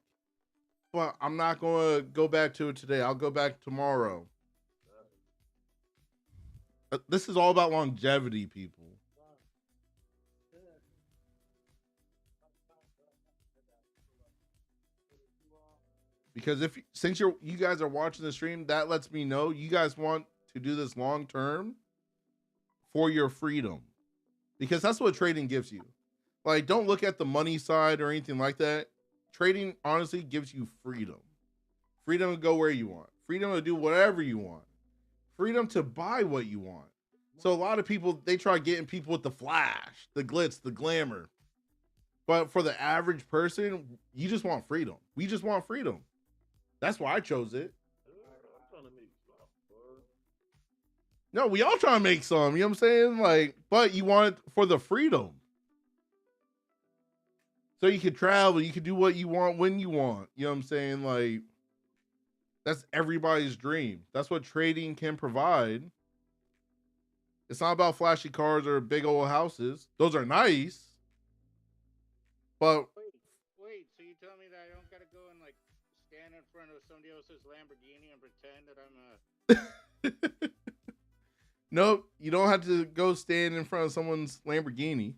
But I'm not going to go back to it today. I'll go back tomorrow. This is all about longevity, people. Because since you guys are watching the stream, that lets me know you guys want to do this long term for your freedom. Because that's what trading gives you. Like, don't look at the money side or anything like that. Trading honestly gives you freedom. Freedom to go where you want. Freedom to do whatever you want. freedom to buy what you want. So a lot of people, they try getting people with the flash, the glitz, the glamour. But for the average person, you just want freedom. We just want freedom. That's why I chose it. I'm trying to make stuff, bro. No, we all trying to make some, you know what I'm saying? Like, but you want it for the freedom. So you can travel, you can do what you want when you want. You know what I'm saying? Like, that's everybody's dream. That's what trading can provide. It's not about flashy cars or big old houses. Those are nice. But Wait, so you tell me that I don't gotta go and like stand in front of somebody else's Lamborghini and pretend that I'm a nope, you don't have to go stand in front of someone's Lamborghini.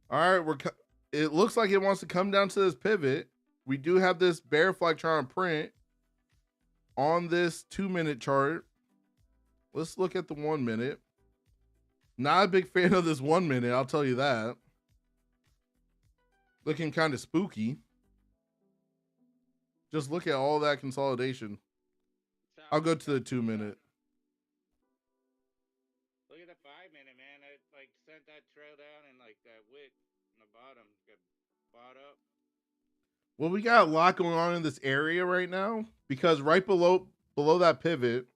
All right, it looks like it wants to come down to this pivot. We do have this bear flag trying to print on this 2-minute chart. Let's look at the 1 minute. Not a big fan of this 1 minute, I'll tell you that. Looking kind of spooky. Just look at all that consolidation. I'll go to the 2 minute. Look at the 5 minute, man. I like sent that trail down and like that wick on the bottom got bought up. Well, we got a lot going on in this area right now because right below that pivot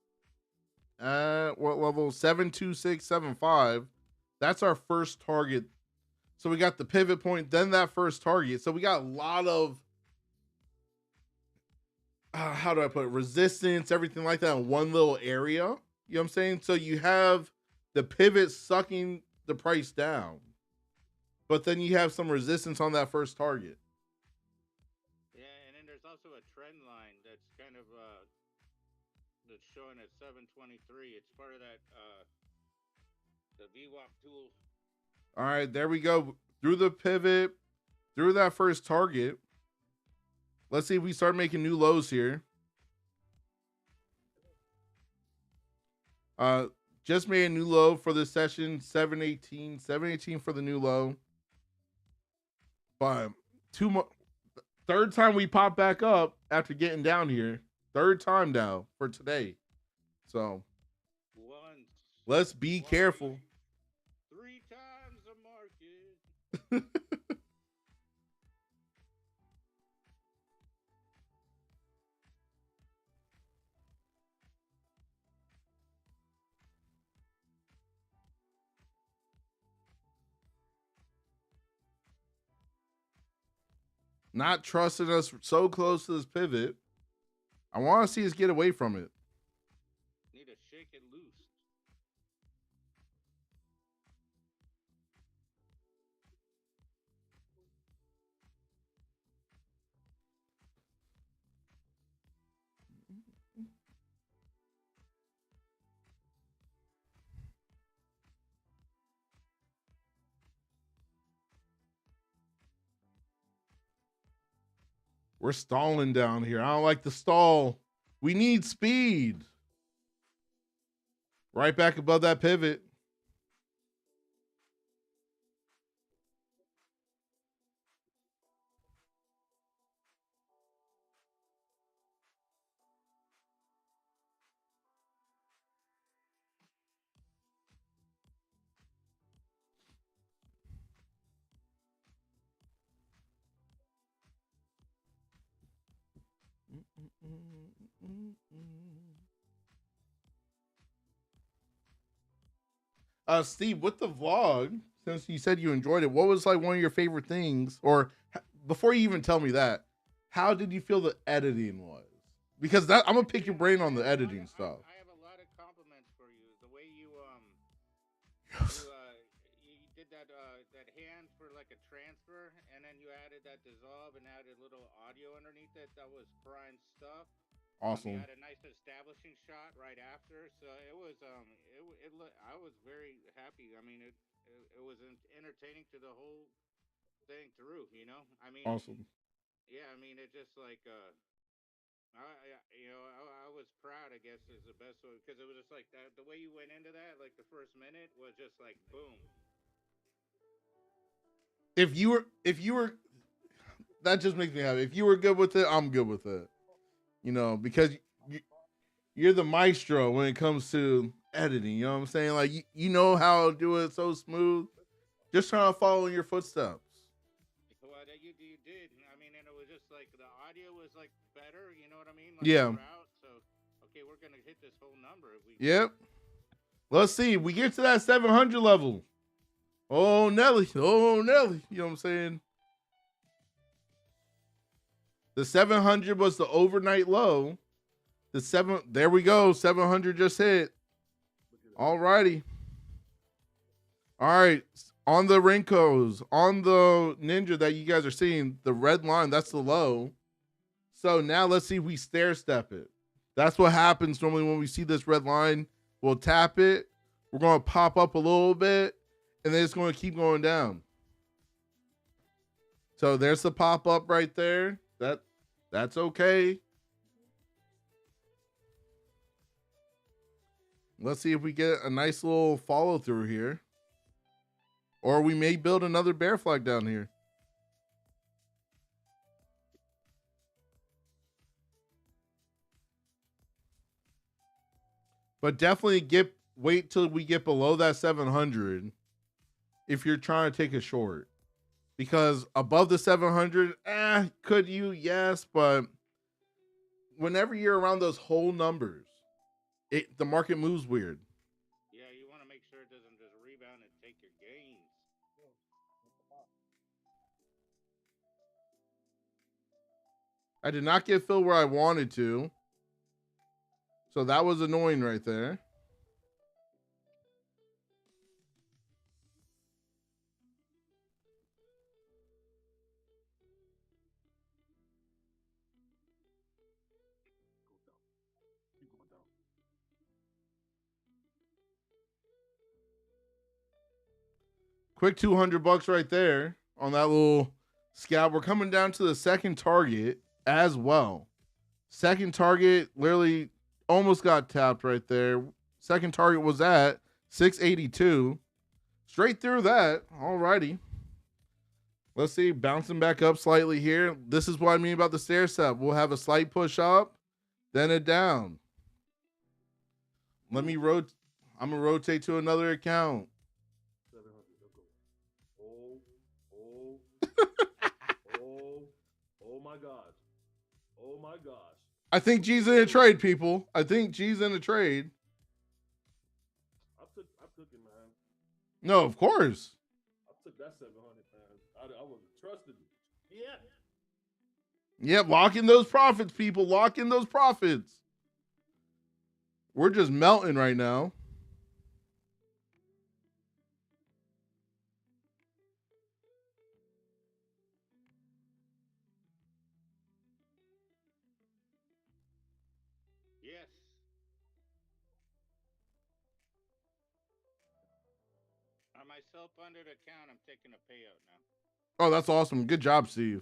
at what level? 72675. That's our first target. So we got the pivot point, then that first target. So we got a lot of how do I put it? Resistance, everything like that in one little area. You know what I'm saying? So you have the pivot sucking the price down, but then you have some resistance on that first target. Yeah, and then there's also a trend line that's kind of that's showing at 723. It's part of that the VWAP tool. All right, there we go. Through the pivot, through that first target. Let's see if we start making new lows here. Just made a new low for this session, 718. 718 for the new low. But third time we pop back up after getting down here. Third time now for today. So let's be careful. 3 times the market. Not trusting us so close to this pivot. I want to see us get away from it. Need to shake it loose. We're stalling down here. I don't like the stall. We need speed. Right back above that pivot. Steve, with the vlog, since you said you enjoyed it, what was like one of your favorite things? Or before you even tell me that, how did you feel the editing was? Because that I'm gonna pick your brain on the editing stuff. I have a lot of compliments for you. The way you you did that that hand for like a transfer, and then you added that dissolve and added a little audio underneath it. That was prime stuff. Awesome. You had a nice establishing shot right after, so it was I was very happy. I mean, it was entertaining to the whole thing through. You know, I mean, Awesome. yeah, I mean, it just like I was proud. I guess is the best way because it was just like that. The way you went into that, like the first minute was just like boom. If you were, that just makes me happy. If you were good with it, I'm good with it. You know, because you're the maestro when it comes to editing. You know what I'm saying? Like you know how to do it so smooth. Just trying to follow in your footsteps. Well, that you did. I mean, and it was just like the audio was like better. You know what I mean? Like Yeah. throughout. So okay, we're gonna hit this whole number if we. Yep. Let's see. We get to that 700 level. Oh Nelly. Oh Nelly. You know what I'm saying? The 700 was the overnight low. There we go. 700 just hit. All righty. All right. On the Rinkos, on the Ninja that you guys are seeing, the red line, that's the low. So now let's see if we stair step it. That's what happens normally when we see this red line. We'll tap it. We're going to pop up a little bit, and then it's going to keep going down. So there's the pop up right there. That's okay. Let's see if we get a nice little follow through here. Or we may build another bear flag down here. But definitely wait till we get below that 700 if you're trying to take a short. Because above the 700, could you? Yes, but whenever you're around those whole numbers, the market moves weird. Yeah, you want to make sure it doesn't just rebound and take your gains. I did not get filled where I wanted to. So that was annoying right there. Quick $200 right there on that little scalp. We're coming down to the second target as well. Second target literally almost got tapped right there. Second target was at 682. Straight through that. Alrighty. Let's see. Bouncing back up slightly here. This is what I mean about the stair step. We'll have a slight push up, then a down. Let me rotate. I'm going to rotate to another account. Oh my gosh. Oh my gosh. I think G's in a trade, people. I think G's in a trade. I took it, man. No, of course. I took that 700, man. I wasn't trusting it. Yeah. Yep, lock in those profits, people. Lock in those profits. We're just melting right now. Yes. On my self-funded account, I'm taking a payout now. Oh, that's awesome. Good job, Steve.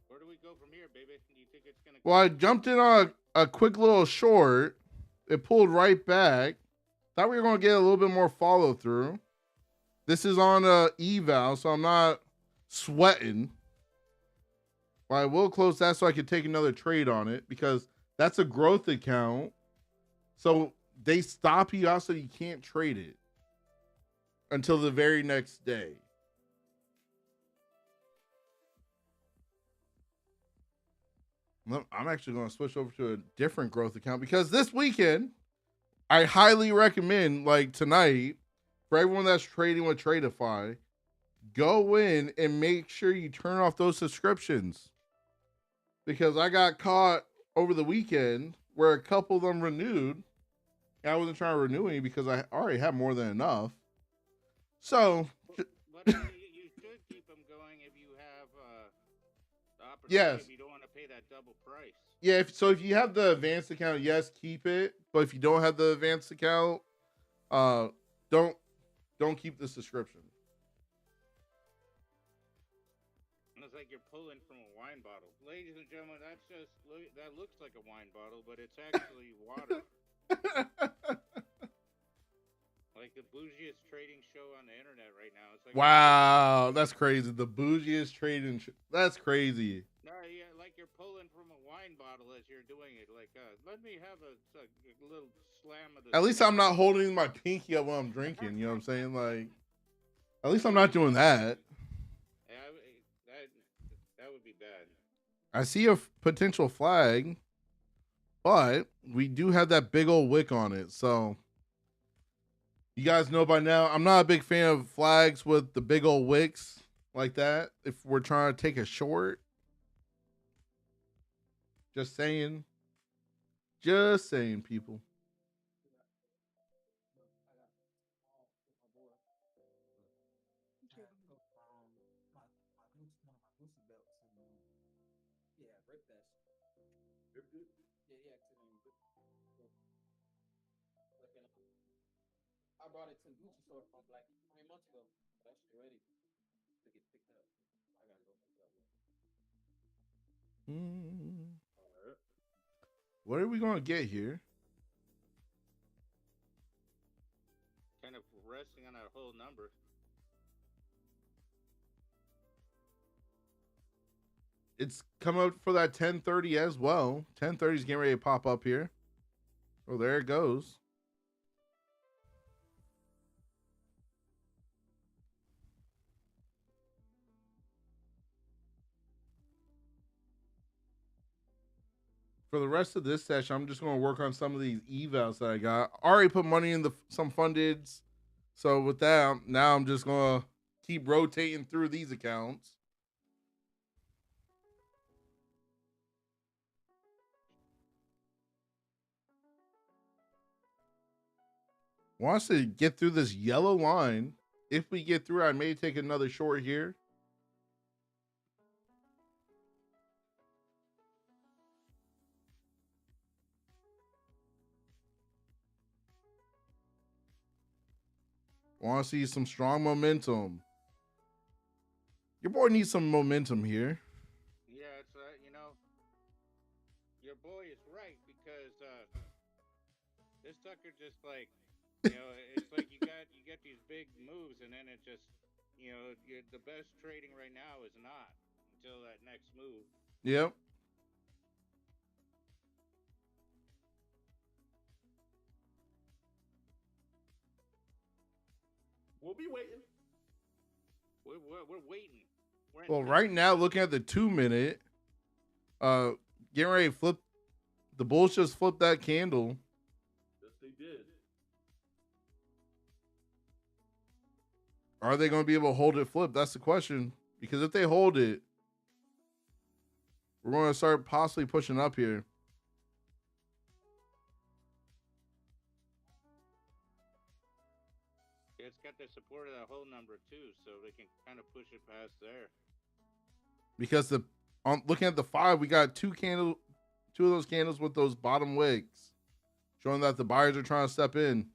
Where do we go from here, baby? Do you think it's gonna? Well, I jumped in on a quick little short. It pulled right back. Thought we were going to get a little bit more follow through. This is on a eval, so I'm not sweating. But I will close that so I can take another trade on it because that's a growth account. So they stop you out so you can't trade it until the very next day. I'm actually going to switch over to a different growth account because this weekend, I highly recommend, like tonight, for everyone that's trading with Tradeify, go in and make sure you turn off those subscriptions. Because I got caught over the weekend where a couple of them renewed. And I wasn't trying to renew any because I already had more than enough. So, but you should keep them going if you have the opportunity. Yes. If you don't want to pay that double price. yeah, so if you have the advanced account, yes, keep it. But if you don't have the advanced account, don't keep the subscription. Unless It's like you're pulling from a wine bottle. Ladies and gentlemen, that looks like a wine bottle, but it's actually water. Like the bougiest trading show on the internet right now. It's like Wow, that's crazy. The bougiest trading. That's crazy. no, yeah, like you're pulling from a wine bottle as you're doing it. Like, let me have a little slam of the. At least I'm not holding my pinky up while I'm drinking. You know what I'm saying? Like, at least I'm not doing that. Yeah, that would be bad. I see a potential flag, but we do have that big old wick on it. So you guys know by now, I'm not a big fan of flags with the big old wicks like that. If we're trying to take a short, just saying, people. I brought it to the Gucci store from like 3 months ago. That shit ready to get picked up. I gotta go pick it up. What are we gonna get here? Kind of resting on that whole number. It's come up for that 1030 as well. 1030 is getting ready to pop up here. Oh, there it goes. For the rest of this session, I'm just going to work on some of these evals that I got. Already put money in some fundeds. So with that, now I'm just going to keep rotating through these accounts. Wants to get through this yellow line. If we get through, I may take another short here. Want to see some strong momentum. Your boy needs some momentum here. Yeah, it's your boy is right because this sucker just like it's like you get these big moves and then it just the best trading right now is not until that next move. Yep. We'll be waiting. We're waiting. Well, right now, looking at the 2 minute, getting ready to flip. The Bulls just flipped that candle. Yes, they did. Are they going to be able to hold it flip? That's the question. Because if they hold it, we're going to start possibly pushing up here. It's got the support of that whole number too, so they can kind of push it past there. Because looking at the 5, we got two of those candles with those bottom wicks, showing that the buyers are trying to step in.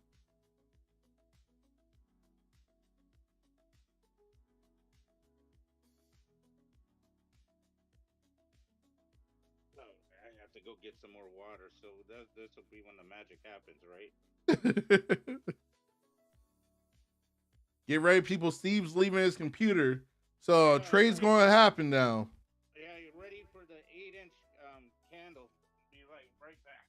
Oh, I have to go get some more water, so this will be when the magic happens, right? Get ready, people. Steve's leaving his computer. So trade's going to happen now. Yeah, you ready for the 8-inch candle? Be right back.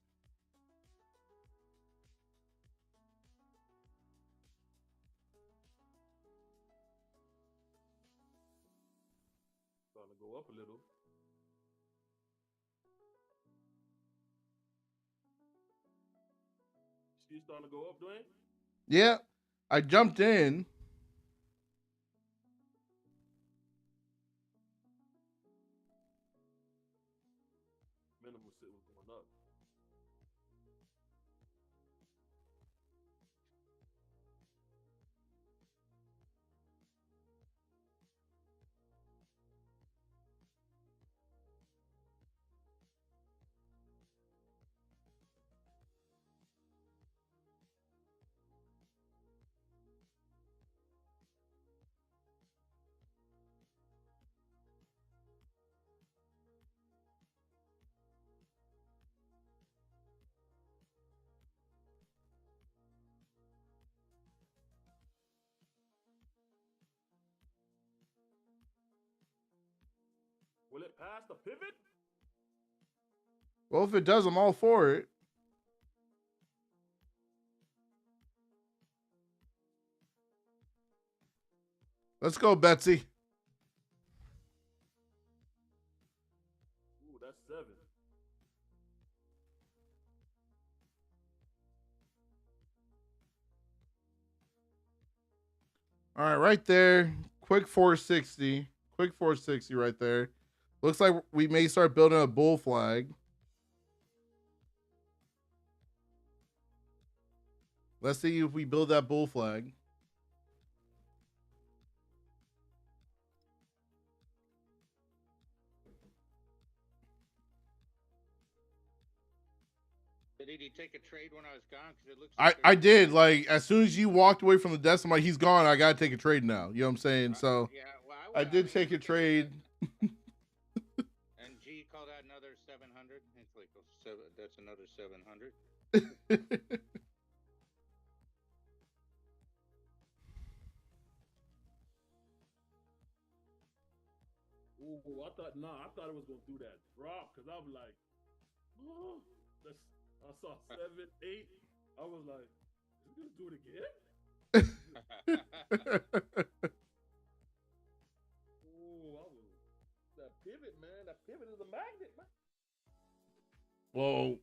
Starting to go up a little. She's starting to go up, Duane? Yeah, I jumped in. Minimum sit was going up. Will it pass the pivot? Well, if it does, I'm all for it. Let's go, Betsy. Ooh, that's 7. All right, right there. Quick 460. Quick 460 right there. Looks like we may start building a bull flag. Let's see if we build that bull flag. Did he take a trade when I was gone? Because it looks like I did. Like, as soon as you walked away from the desk, I'm like, he's gone. I got to take a trade now. You know what I'm saying? So yeah, well, I did take a trade. And G called out another 700. It's like, that's another 700. Ooh, I thought it was gonna do that drop because I'm like, oh, I saw 7, 8. I was like, is he gonna do it again? Ooh, that pivot, man. That pivot is a magnet, man. Well,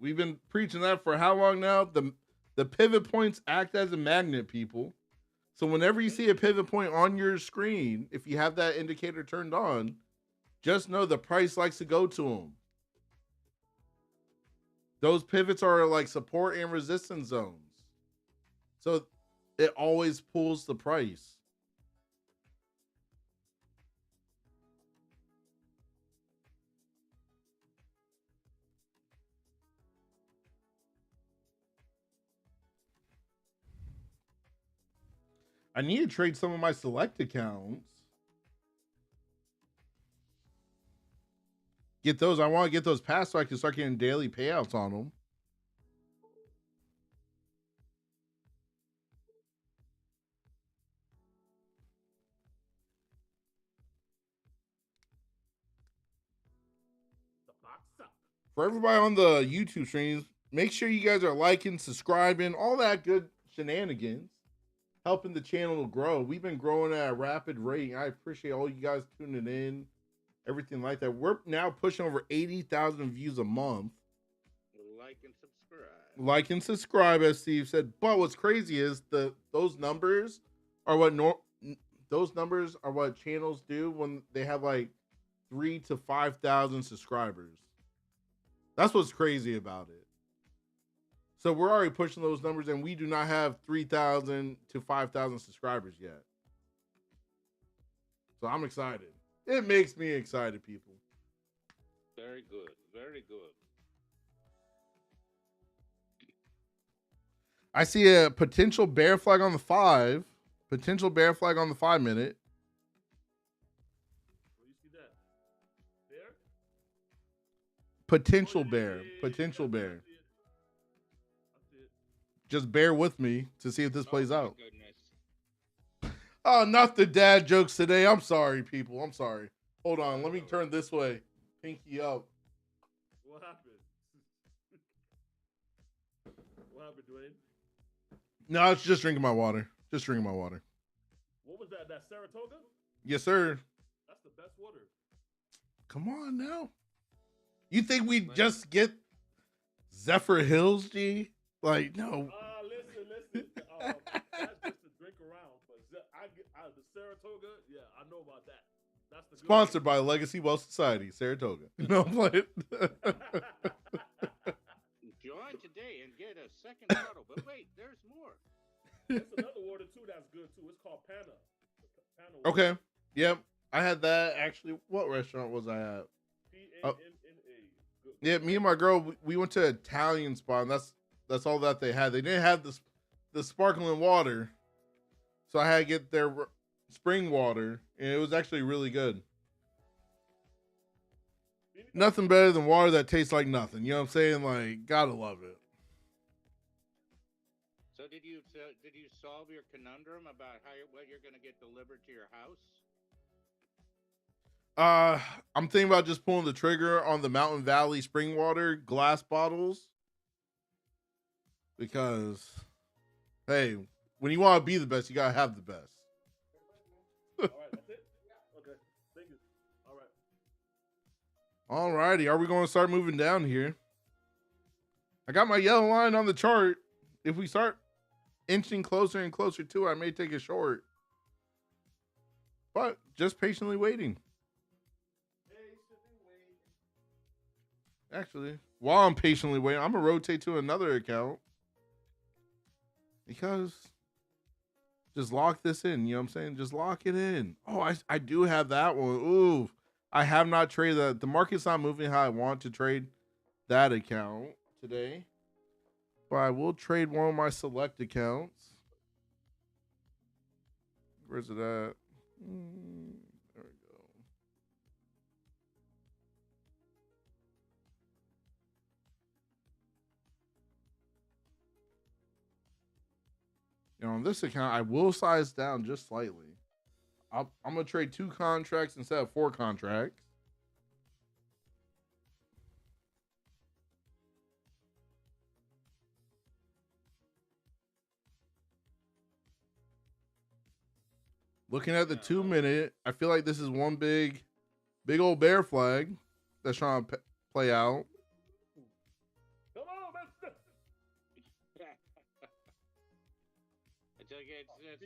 we've been preaching that for how long now? The pivot points act as a magnet, people. So whenever you see a pivot point on your screen, if you have that indicator turned on, just know the price likes to go to them. Those pivots are like support and resistance zones. So it always pulls the price. I need to trade some of my select accounts. Get those. I want to get those passed so I can start getting daily payouts on them. For everybody on the YouTube streams, make sure you guys are liking, subscribing, all that good shenanigans, helping the channel to grow. We've been growing at a rapid rate. I appreciate all you guys tuning in, everything like that. We're now pushing over 80,000 views a month. Like and subscribe. Like and subscribe, as Steve said. But what's crazy is those numbers are what channels do when they have like 3,000 to 5,000 subscribers. That's what's crazy about it. So we're already pushing those numbers, and we do not have 3,000 to 5,000 subscribers yet. So I'm excited. It makes me excited, people. Very good. Very good. I see a potential bear flag on the 5. Potential bear flag on the 5 minute. Where you see that? There? Potential bear. Potential bear. Just bear with me to see if this plays out. Goodness. Oh, not the dad jokes today. I'm sorry, people. I'm sorry. Hold on. Let me turn this way. Pinky up. What happened? What happened, Duane? No, it's just drinking my water. Just drinking my water. What was that? That Saratoga? Yes, sir. That's the best water. Come on now. You think we just get Zephyr Hills, G? Like, no. Listen. That's just to drink around. But I get out of the Saratoga. Yeah, I know about that. That's the Sponsored by Legacy Wealth Society, Saratoga. No, I'm playing. Join today and get a second bottle. But wait, there's more. There's another water too that's good too. It's called Pana. Okay. Yep. I had that actually. What restaurant was I at? P-A-N-N-A. Yeah, me and my girl, we went to an Italian spot, and that's all that they had. They didn't have the sparkling water, so I had to get their spring water, and it was actually really good. Nothing better than water that tastes like nothing. You know what I'm saying? Like, gotta love it. So did you solve your conundrum about what you're going to get delivered to your house? I'm thinking about just pulling the trigger on the Mountain Valley spring water glass bottles because, hey, when you want to be the best, you gotta have the best. All right, that's it. Okay, thank you. All right. Alrighty, are we going to start moving down here? I got my yellow line on the chart. If we start inching closer and closer to it, I may take a short. But just patiently waiting. Actually, while I'm patiently waiting, I'm going to rotate to another account. Because just lock this in. You know what I'm saying? Just lock it in. Oh, I do have that one. Ooh, I have not traded that. The market's not moving how I want to trade that account today. But I will trade one of my select accounts. Where's it at? There we go. You know, on this account, I will size down just slightly. I'm going to trade 2 contracts instead of 4 contracts. Looking at the 2 minute, I feel like this is one big old bear flag that's trying to play out. Come on, mister. It's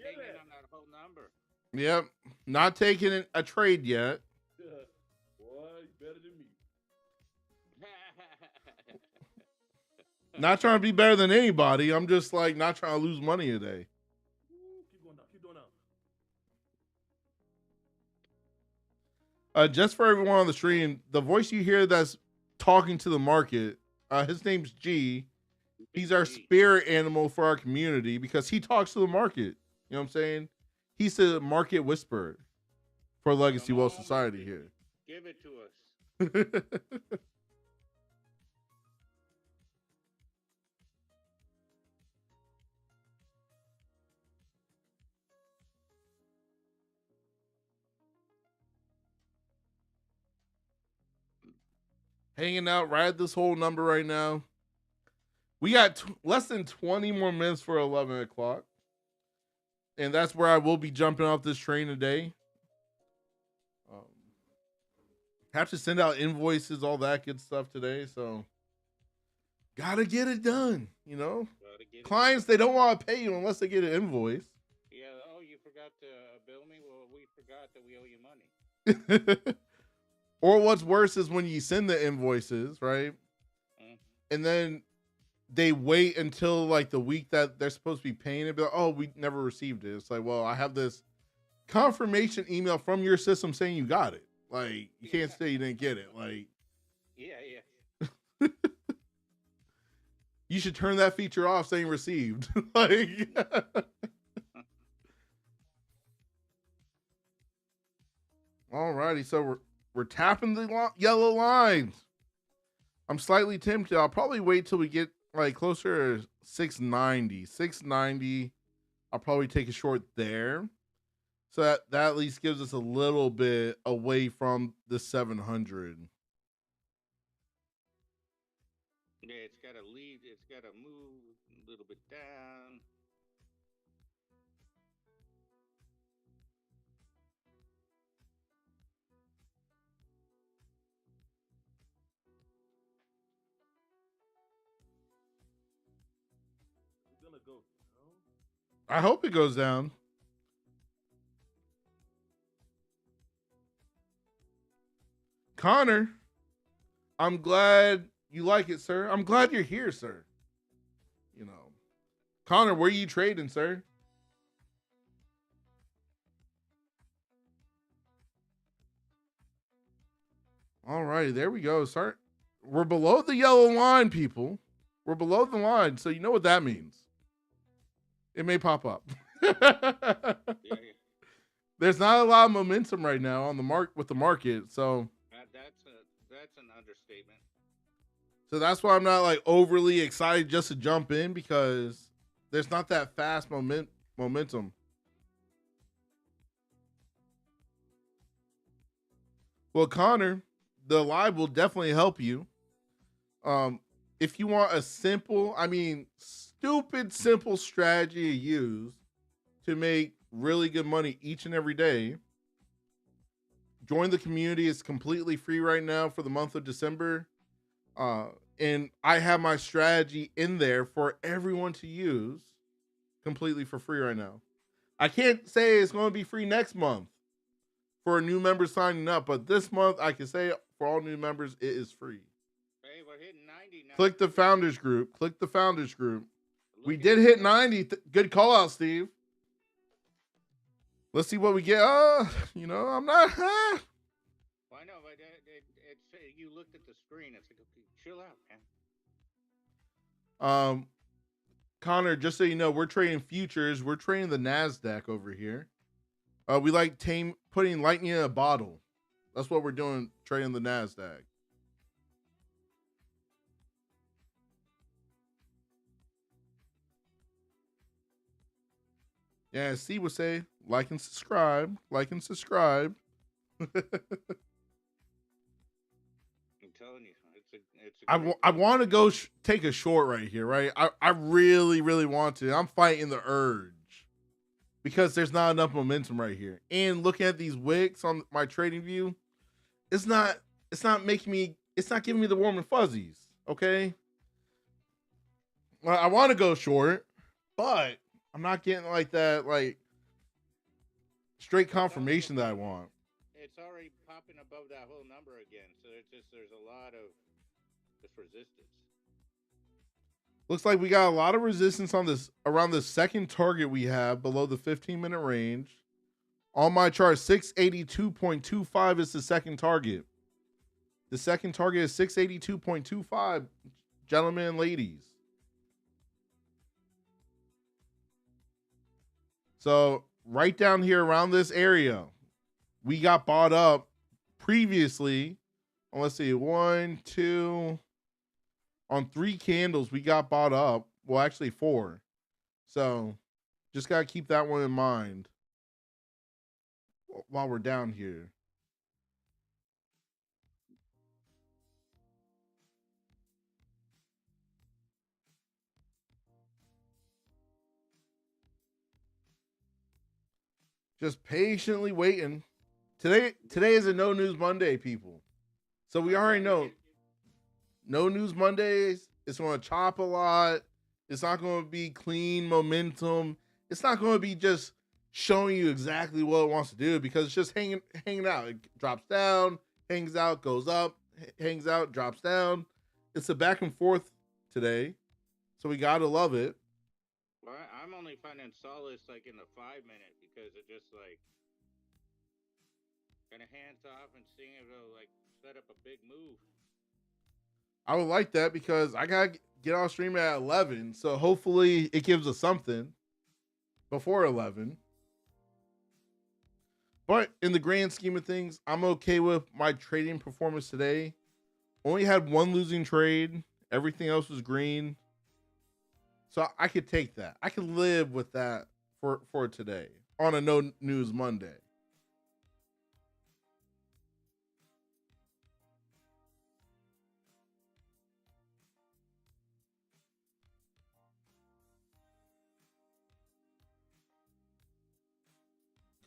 hanging on that whole number. Yep. Not taking a trade yet. Boy, you better than me. Not trying to be better than anybody. I'm just like not trying to lose money today. Keep going down. Keep going down. Just for everyone on the stream, the voice you hear that's talking to the market, his name's G. He's our spirit animal for our community because he talks to the market. You know what I'm saying? He's the market whisperer for Legacy Wealth Society here. Give it to us. Hanging out right at this whole number right now. We got less than 20 more minutes for 11 o'clock. And that's where I will be jumping off this train today. Have to send out invoices, all that good stuff today. So, gotta get it done, you know? Clients, they don't want to pay you unless they get an invoice. Yeah, oh, you forgot to bill me? Well, we forgot that we owe you money. Or what's worse is when you send the invoices, right? And then they wait until like the week that they're supposed to be paying it. Be like, oh, we never received it. It's like, well, I have this confirmation email from your system saying you got it. Like, you can't say you didn't get it. Like, yeah. You should turn that feature off saying received. Like, alrighty, so we're tapping the yellow lines. I'm slightly tempted. I'll probably wait till we get like closer to 690. 690. I'll probably take a short there. So that at least gives us a little bit away from the 700. Yeah, it's got to leave. It's got to move a little bit down. It's gonna go down. I hope it goes down. Connor, I'm glad you like it, sir. I'm glad you're here, sir. You know, Connor, where are you trading, sir? All righty, there we go. Start. We're below the yellow line, people. We're below the line, so you know what that means. It may pop up. There's not a lot of momentum right now on the with the market, so that's an understatement. So that's why I'm not like overly excited just to jump in because there's not that fast momentum. Well, Connor, the live will definitely help you. If you want a simple, I mean, stupid simple strategy to use to make really good money each and every day, join the community. It's completely free right now for the month of December. And I have my strategy in there for everyone to use completely for free right now. I can't say it's going to be free next month for a new member signing up, but this month I can say for all new members, it is free. Hey, we're hitting 90 now. Click the founders group. Click the founders group. We Look did at hit that. 90. Good call out, Steve. Let's see what we get. You know, I'm not. Well, I know, but you looked at the screen. It's like, okay, chill out, man. Connor, just so you know, we're trading futures. We're trading the Nasdaq over here. We like putting lightning in a bottle. That's what we're doing, trading the Nasdaq. Yeah, Steve would say, like and subscribe. Like and subscribe. I'm telling you, it's a I want to go take a short right here, right? I really, really want to. I'm fighting the urge because there's not enough momentum right here. And looking at these wicks on my trading view, it's not giving me the warm and fuzzies. Okay. Well, I want to go short, but I'm not getting like that, like straight confirmation that I want. It's already popping above that whole number again. So there's a lot of this resistance. Looks like we got a lot of resistance on this around the second target we have below the 15-minute range. On my chart, 682.25 is the second target. The second target is 682.25, gentlemen and ladies. So right down here around this area, we got bought up previously. Let's see, 1, 2, on 3 candles, we got bought up. Well, actually 4. So just got to keep that one in mind while we're down here. Just patiently waiting. Today is a no news Monday, people. So we already know no news Mondays. It's going to chop a lot. It's not going to be clean momentum. It's not going to be just showing you exactly what it wants to do because it's just hanging out. It drops down, hangs out, goes up, hangs out, drops down. It's a back and forth today. So we got to love it. Well, I'm only finding solace like in the 5-minute because it just like kind of hands off and seeing if it'll like set up a big move. I would like that because I got to get off stream at 11. So hopefully it gives us something before 11. But in the grand scheme of things, I'm okay with my trading performance today. Only had 1 losing trade. Everything else was green. So I could take that. I could live with that for today on a no news Monday.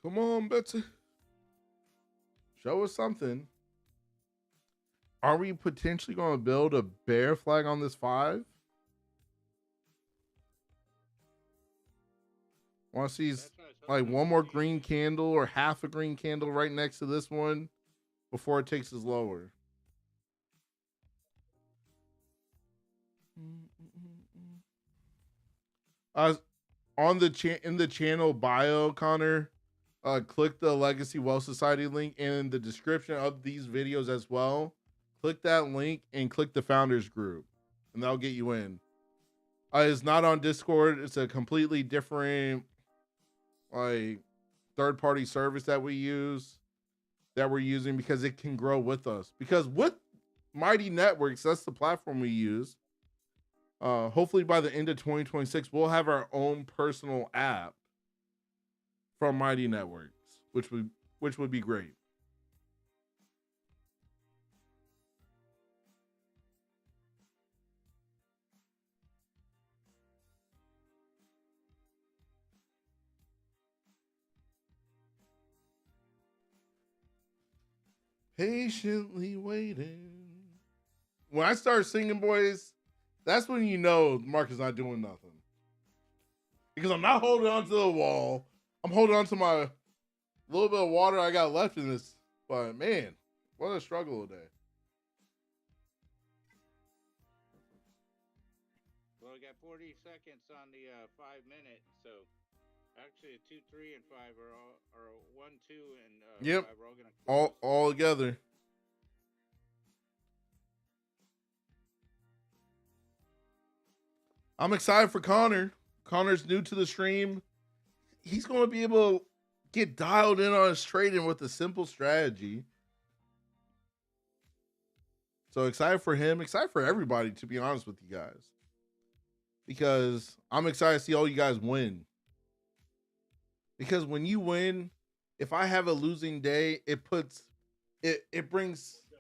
Come on, Betsy. Show us something. Are we potentially going to build a bear flag on this 5? Want to see like one more green candle or half a green candle right next to this one before it takes us lower. On the in the channel bio, Connor, click the Legacy Wealth Society link in the description of these videos as well. Click that link and click the founders group, and that'll get you in. It's not on Discord. It's a completely different like third-party service that we're using because it can grow with us. Because with Mighty Networks, that's the platform we use. Hopefully by the end of 2026, we'll have our own personal app from Mighty Networks, which would be great. Patiently waiting. When I start singing, boys, that's when you know Mark is not doing nothing. Because I'm not holding on to the wall. I'm holding on to my little bit of water I got left in this. But man, what a struggle today. Well, we got 40 seconds on the 5 minute, so actually 2, 3, and 5 are 1, 2, and Yep. 5 are all gonna All together. I'm excited for Connor. Connor's new to the stream. He's going to be able to get dialed in on his trading with a simple strategy. So excited for him. Excited for everybody, to be honest with you guys. Because I'm excited to see all you guys win. Because when you win, if I have a losing day, it brings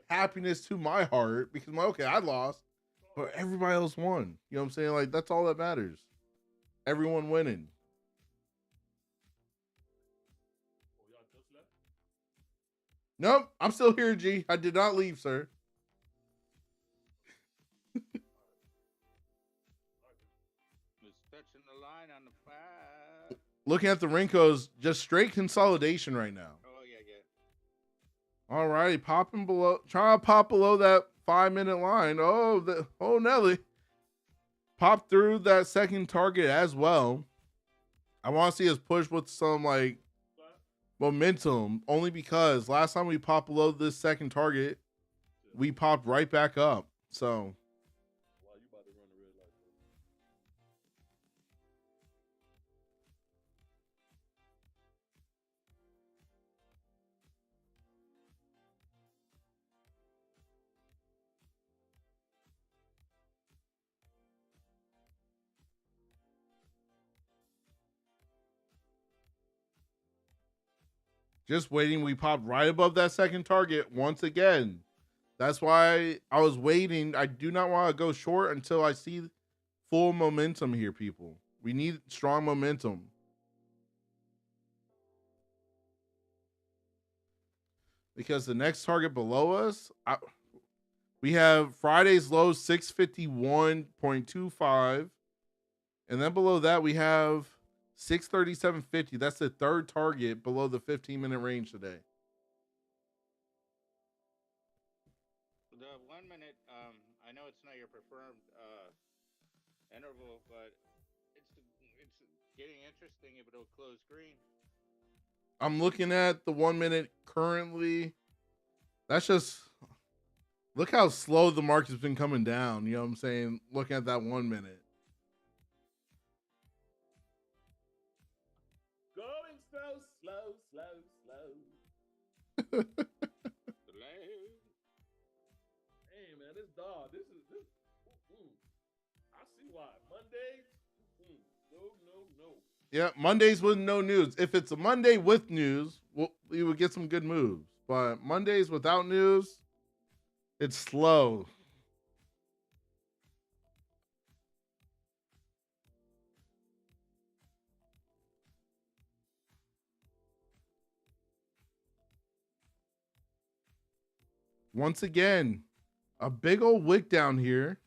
happiness to my heart. Because okay, I lost, but everybody else won. You know what I'm saying? Like, that's all that matters. Everyone winning. Oh, y'all just left? Nope, I'm still here, G. I did not leave, sir. Just touching the line on the 5. Looking at the Rincos, just straight consolidation right now. Oh yeah. All righty, popping below, trying to pop below that 5 minute line. Oh, Nelly. Pop through that second target as well. I want to see us push with some like momentum, only because last time we popped below this second target, we popped right back up. So Wow, you about to run the red light, bro. just waiting. We popped right above that second target once again. That's why I was waiting. I do not want to go short until I see full momentum here, people. We need strong momentum. Because the next target below us, we have Friday's low 651.25. And then below that, we have 637.50. That's the third target below the 15-minute range today. The 1 minute, I know it's not your preferred interval, but it's getting interesting if it'll close green. I'm looking at the 1 minute currently. That's just, look how slow the market's been coming down. You know what I'm saying? Looking at that 1 minute. Going slow. Hey man, this dog. This. I see why. Mondays. No. Yeah, Mondays with no news. If it's a Monday with news, we would get some good moves. But Mondays without news, it's slow. Once again, a big old wick down here.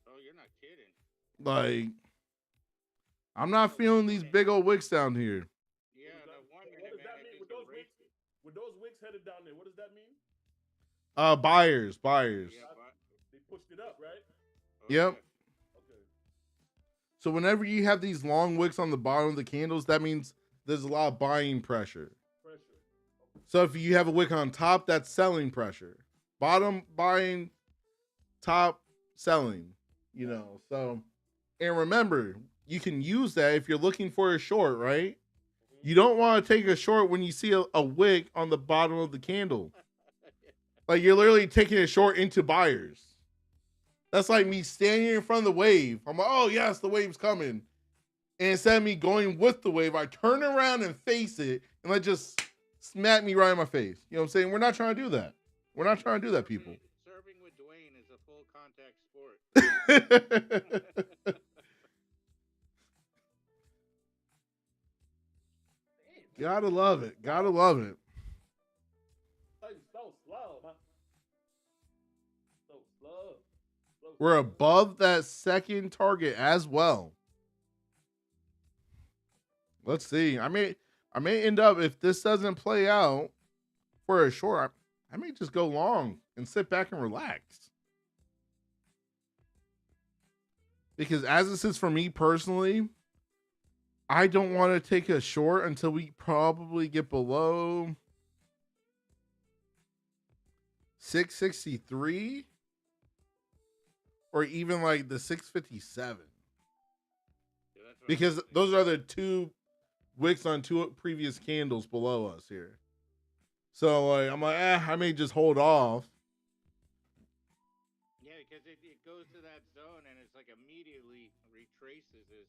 Oh, you're not kidding. Like, I'm not feeling these big old wicks down here. Yeah, the 1 minute. What does that mean? With those wicks headed down there, what does that mean? Buyers. Yeah, They pushed it up, right? Yep. Okay. So whenever you have these long wicks on the bottom of the candles, that means there's a lot of buying pressure. So if you have a wick on top, that's selling pressure. Bottom buying, top selling, you know. So, and remember, you can use that if you're looking for a short, right? You don't want to take a short when you see a wick on the bottom of the candle. Like, you're literally taking a short into buyers. That's like me standing in front of the wave. I'm like, oh yes, the wave's coming. And instead of me going with the wave, I turn around and face it and let just smack me right in my face. You know what I'm saying? We're not trying to do that. We're not trying to do that, people. Serving with Duane is a full contact sport. Gotta love it. Gotta love it. That was Love. We're above that second target as well. Let's see. I may end up, if this doesn't play out for a short, I may just go long and sit back and relax. Because as this is for me personally, I don't want to take a short until we probably get below 663 or even like the 657. Because those are the two wicks on two previous candles below us here. So like, I'm like, I may just hold off. Yeah, because it goes to that zone and it's like immediately retraces, as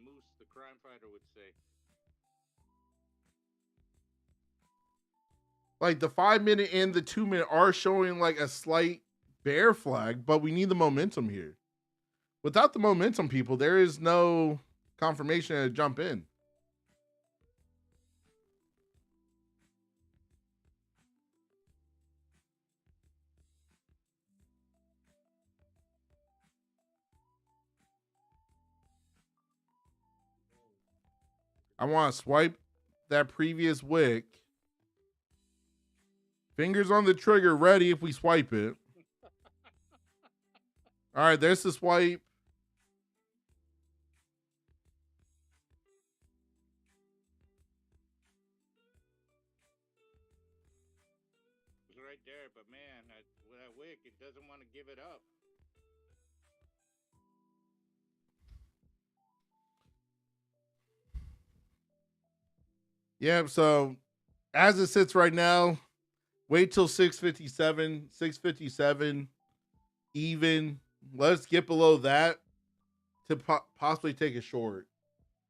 Moose, the crime fighter, would say. Like the 5 minute and the 2 minute are showing like a slight bear flag, but we need the momentum here. Without the momentum, people, there is no confirmation to jump in. I want to swipe that previous wick. Fingers on the trigger, ready if we swipe it. All right, there's the swipe. It's right there, but man, with that wick, it doesn't want to give it up. Yeah, so as it sits right now, wait till 657 even. Let's get below that to possibly take a short.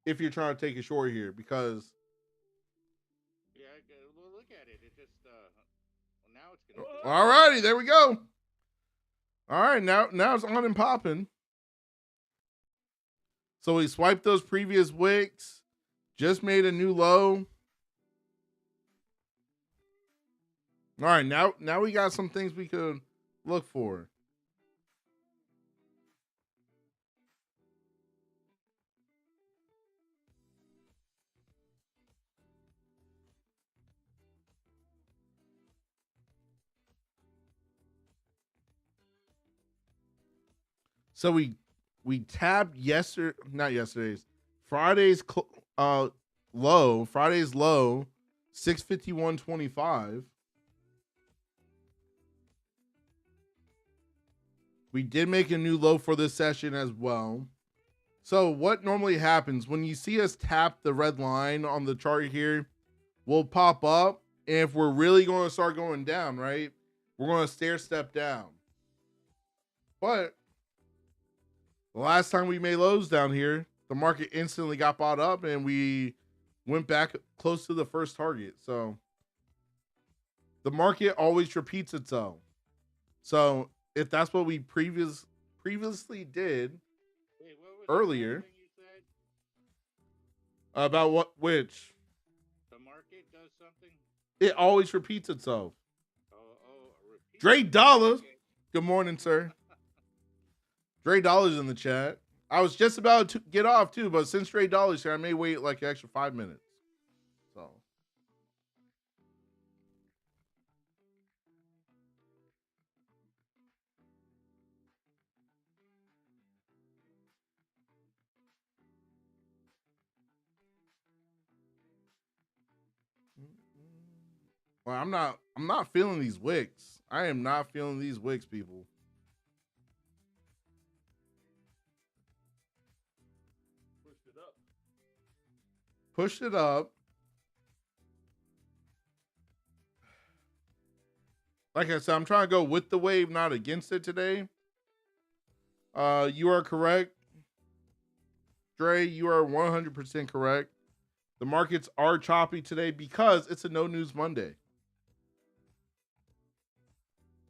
If you're trying to take a short here, because Yeah, well, look at it. It just well, now it's gonna. All righty, there we go. All right, now it's on and popping. So we swiped those previous wicks, just made a new low. All right, now we got some things we could look for. So we tapped Friday's low, 651.25. We did make a new low for this session as well. So what normally happens when you see us tap the red line on the chart here, we'll pop up, and if we're really going to start going down, right, we're going to stair step down. But the last time we made lows down here, the market instantly got bought up and we went back close to the first target. So the market always repeats itself. So if that's what we previously did earlier, about which the market does something, it always repeats itself. Repeat. Dre Dollar, good morning, sir. Dre Dollar's in the chat. I was just about to get off too, but since Dre Dollar's here, I may wait like an extra 5 minutes. So. Well, I'm not feeling these wicks. I am not feeling these wicks, people. Pushed it up. Like I said, I'm trying to go with the wave, not against it today. You are correct. Dre, you are 100% correct. The markets are choppy today because it's a no news Monday.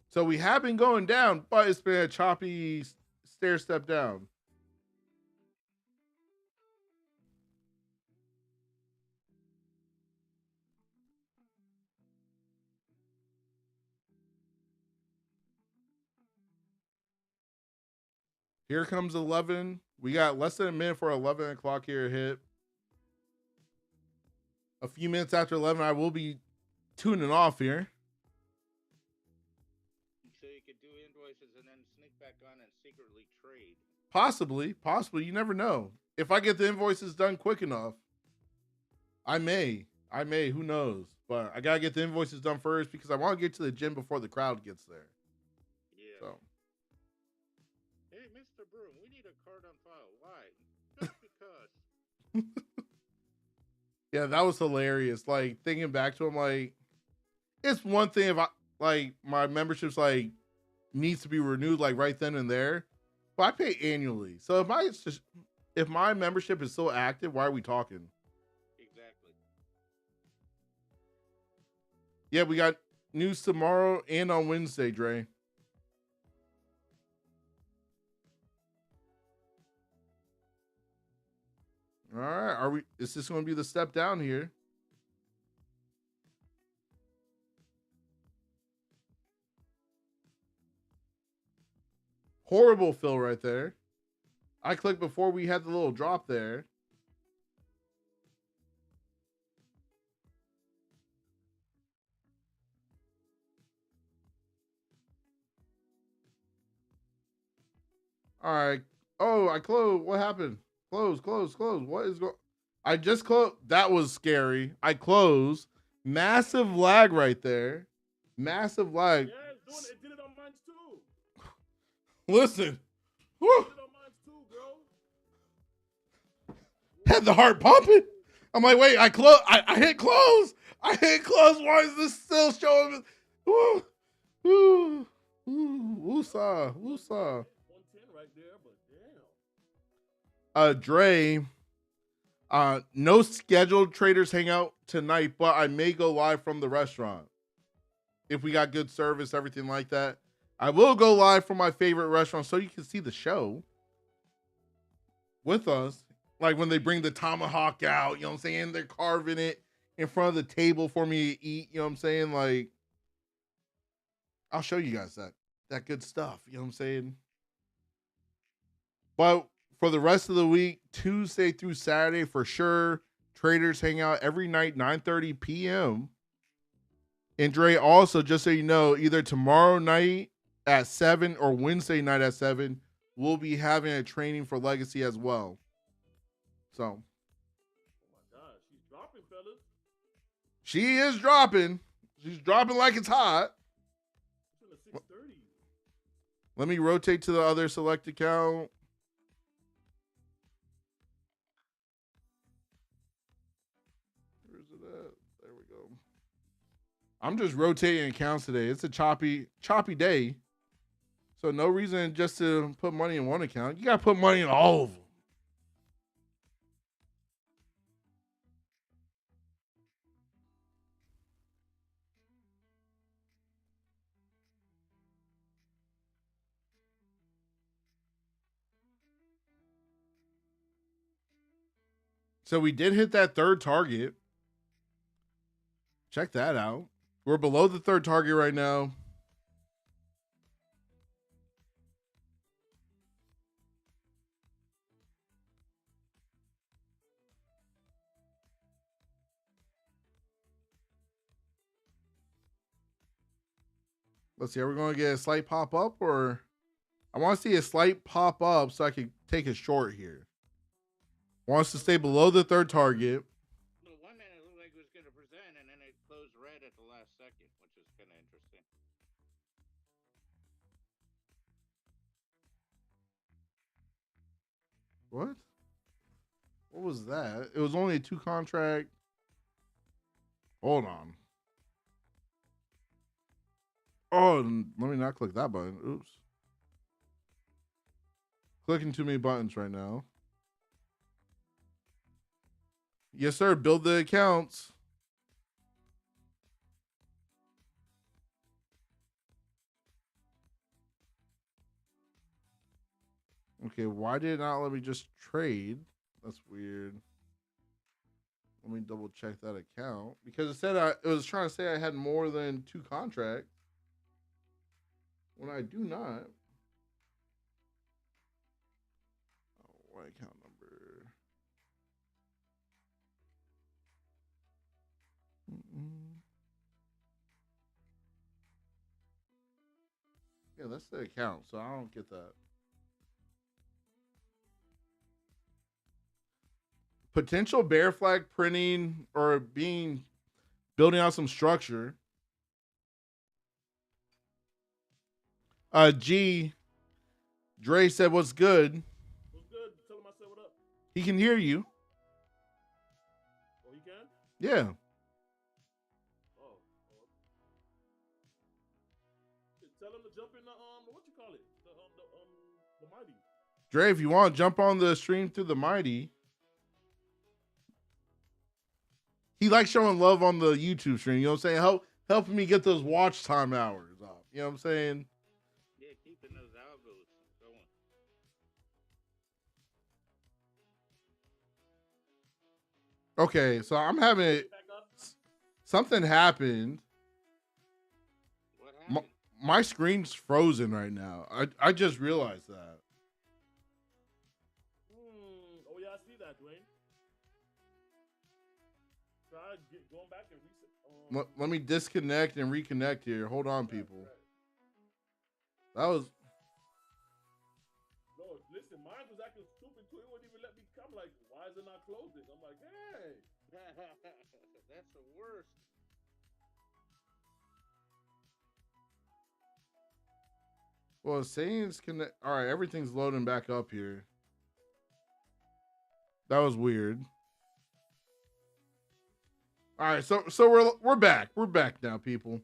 So we have been going down, but it's been a choppy stair step down. Here comes 11. We got less than a minute for 11 o'clock here hit. A few minutes after 11, I will be tuning off here. So you could do invoices and then sneak back on and secretly trade. Possibly. You never know. If I get the invoices done quick enough, I may. Who knows? But I gotta get the invoices done first because I want to get to the gym before the crowd gets there. Yeah. So. Hey, Mr. Broom, we need a card on file. Why? Just because. Yeah, that was hilarious. Like thinking back to him, like it's one thing if I like my membership's like needs to be renewed like right then and there, but I pay annually. So if my membership is so active, why are we talking? Exactly. Yeah, we got news tomorrow and on Wednesday, Dre. All right, is this going to be the step down here? Horrible fill right there. I clicked before we had the little drop there. All right. Oh, I closed. What happened? Close. What is going? I just closed. That was scary. I closed. Massive lag right there. Massive lag. Yeah, it's doing it. It did it on mine too. Listen. Woo. It did it on mine too, bro. Had the heart pumping. I'm like, wait, I hit close. Why is this still showing? Woo. Woo. Woosah. 110 right there, but damn. Dre, no scheduled traders hangout tonight, but I may go live from the restaurant. If we got good service, everything like that. I will go live from my favorite restaurant so you can see the show with us. Like when they bring the tomahawk out, you know what I'm saying? They're carving it in front of the table for me to eat, you know what I'm saying? Like, I'll show you guys that good stuff, you know what I'm saying? But for the rest of the week, Tuesday through Saturday, for sure, traders hang out every night, 9:30 p.m. And Dre, also, just so you know, either tomorrow night at 7 or Wednesday night at 7, we'll be having a training for Legacy as well. So. Oh my God, she's dropping, fellas. She is dropping. She's dropping like it's hot. It's in the 630. Let me rotate to the other select account. Where's it at? There we go. I'm just rotating accounts today. It's a choppy day. So no reason just to put money in one account. You got to put money in all of them. So we did hit that third target. Check that out. We're below the third target right now. Let's see. Are we going to get a slight pop up, or I want to see a slight pop up so I can take a short here. Wants to stay below the third target. No, 1 minute it looked like it was going to present, and then it closed red at the last second, which is kind of interesting. What? What was that? It was only a 2 contract. Hold on. Oh, let me not click that button. Oops. Clicking too many buttons right now. Yes, sir. Build the accounts. Okay, why did it not let me just trade? That's weird. Let me double check that account. Because it said it was trying to say I had more than 2 contracts. When I do not. my account number. Yeah, that's the account, so I don't get that. Potential bear flag printing or building out some structure. Dre said, "What's good?" What's good? Tell him I said what up. He can hear you. Oh, he can? Yeah. Oh. Tell him to jump in the what you call it? The mighty. Dre, if you want, jump on the stream through the mighty. He likes showing love on the YouTube stream. You know what I'm saying? Helping me get those watch time hours up. You know what I'm saying? Yeah, keeping those algos going. Okay, so I'm having something happened. What happened? My screen's frozen right now. I just realized that. Oh yeah, I see that, Duane. Try going back and reset. Let me disconnect and reconnect here. Hold on, people. Right. That was. No, listen, mine was acting stupid too. It wouldn't even let me come. Like, why is it not closing? I'm like, hey. That's the worst. Well, Saints connect. All right, everything's loading back up here. That was weird. All right, so we're back. We're back now, people.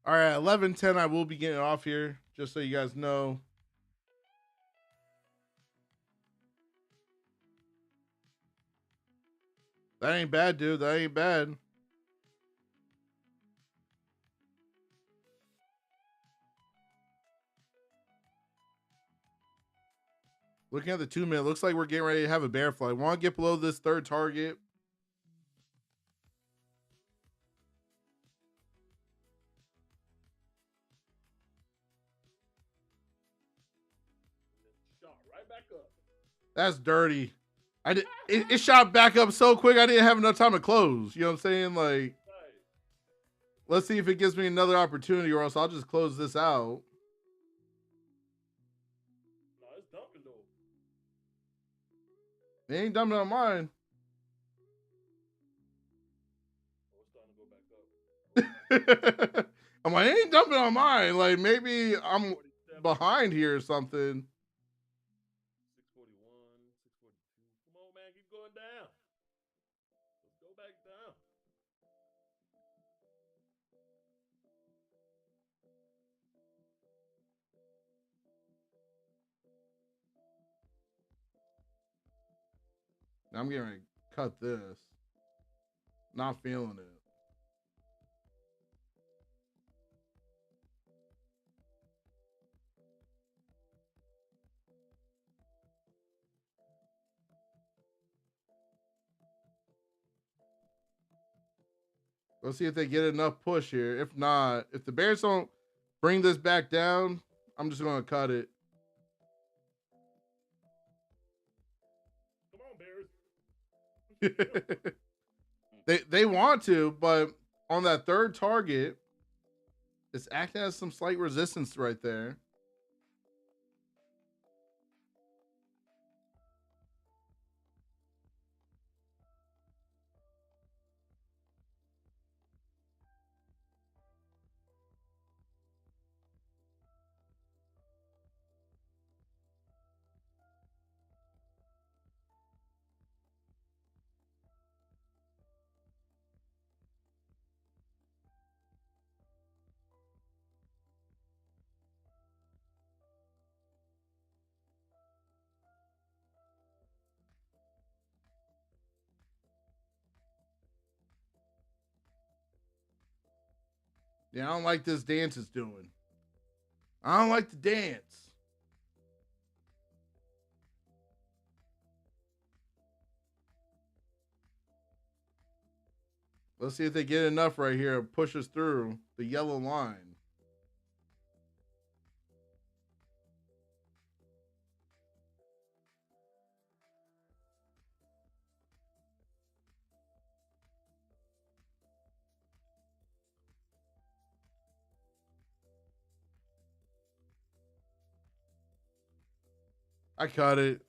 All right, 11:10. I will be getting off here, just so you guys know. That ain't bad, dude. That ain't bad. Looking at the 2 minute, looks like we're getting ready to have a bear flag. Want to get below this third target. Shot right back up. That's dirty. It shot back up so quick I didn't have enough time to close. You know what I'm saying? Like, Right. let's see if it gives me another opportunity, or else I'll just close this out. No, it's dumping though. It ain't dumping on mine. Oh, it's starting to go back up. I'm like, it ain't dumping on mine. Like, maybe I'm 47, behind here or something. 641, 642. Come on, man, keep going down. Let's go back down. I'm getting ready to cut this. Not feeling it. Let's see if they get enough push here. If not, if the Bears don't bring this back down, I'm just going to cut it. Come on, Bears. They want to, but on that third target, it's acting as some slight resistance right there. Yeah, I don't like this dance it's doing. I don't like the dance. Let's see if they get enough right here to push us through the yellow line. I cut it.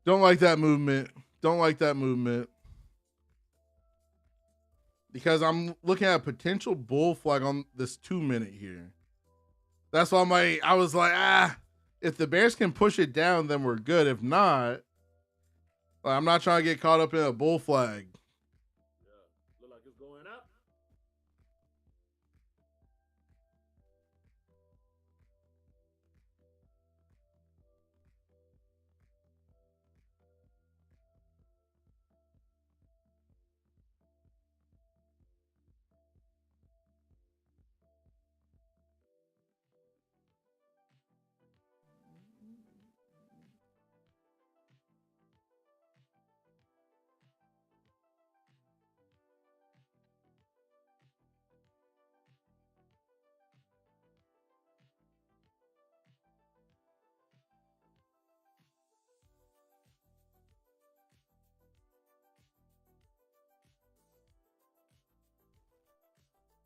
Don't like that movement. Don't like that movement. Because I'm looking at a potential bull flag on this 2 minute here. That's why I was like, if the Bears can push it down, then we're good. If not, I'm not trying to get caught up in a bull flag. Yeah, look like it's going up.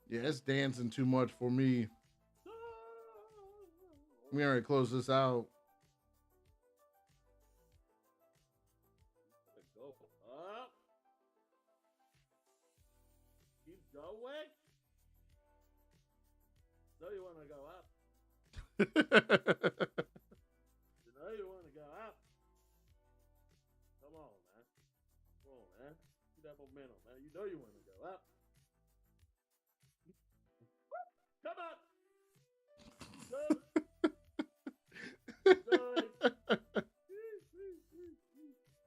Yeah, it's dancing too much for me. We already close this out. Go up. Keep going. So you want to go up. You know you want to go up. Come on, man. Come on, man. Keep that momentum, man. You know you want to go up. Come on. Good. Good.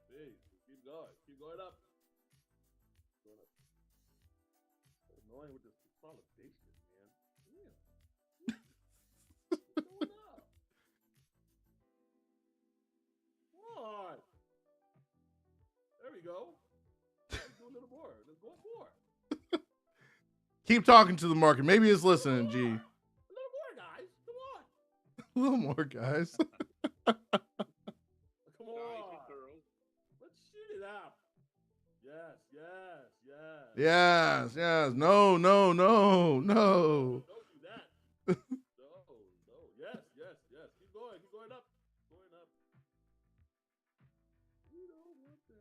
Hey, keep going. Keep going up. Going up. So annoying with this consolidation, man. Yeah. What's going on? Come on. There we go. Let's do a little more. Let's go more. Keep talking to the market. Maybe it's listening, G. A little more, guys. Come on. A little more, guys. Come Guys on. and girls. Let's shoot it up. Yes, yes, yes. Yes, yes. No, no, no, no. Don't do that. No, no. Yes, yes, yes. Keep going. Keep going up. Going up. You don't want that.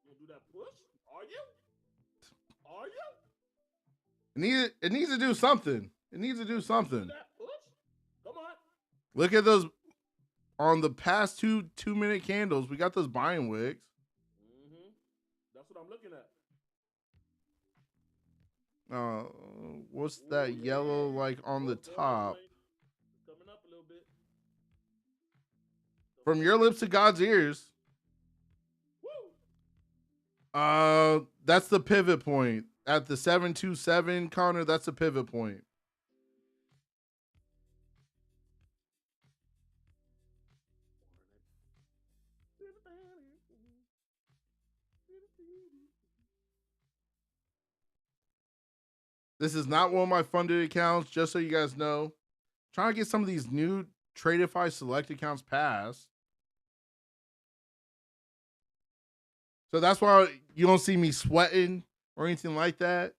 You gonna do that push? Are you? Are you? It needs to do something. It needs to do Do something. that push? Come on. Look at those on the past 2 minute candles. We got those buying wicks. Mm-hmm. That's what I'm looking at. What's that yellow like on the top? It's coming up a little bit. From your lips to God's ears. Woo! That's the pivot point. At the 727 Connor, that's the pivot point. This is not one of my funded accounts, just so you guys know. Trying to get some of these new Tradeify select accounts passed. So that's why you don't see me sweating or anything like that.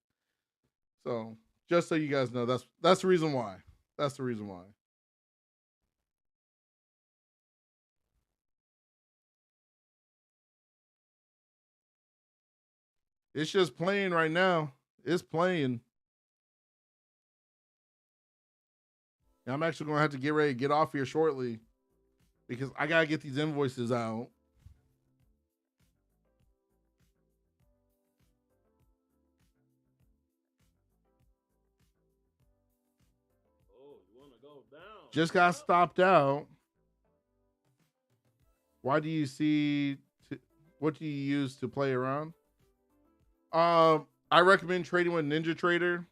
So just so you guys know, that's the reason why. That's the reason why. It's just playing right now. It's playing. And I'm actually going to have to get ready to get off here shortly because I got to get these invoices out. Oh, you want to go down? Just got stopped out. Why do you see? What do you use to play around? I recommend trading with Ninja Trader,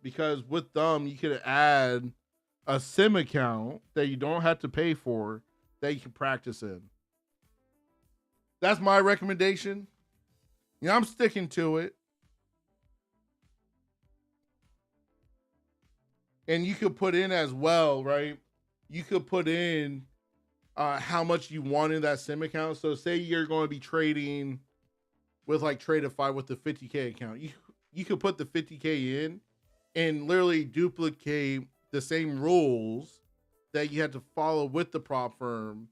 because with them you could add a sim account that you don't have to pay for that you can practice in. That's my recommendation. Yeah, I'm sticking to it. And you could put in as well, right? You could put in how much you want in that sim account. So say you're going to be trading with like Tradeify with the 50K account. You could put the 50K in and literally duplicate the same rules that you had to follow with the prop firm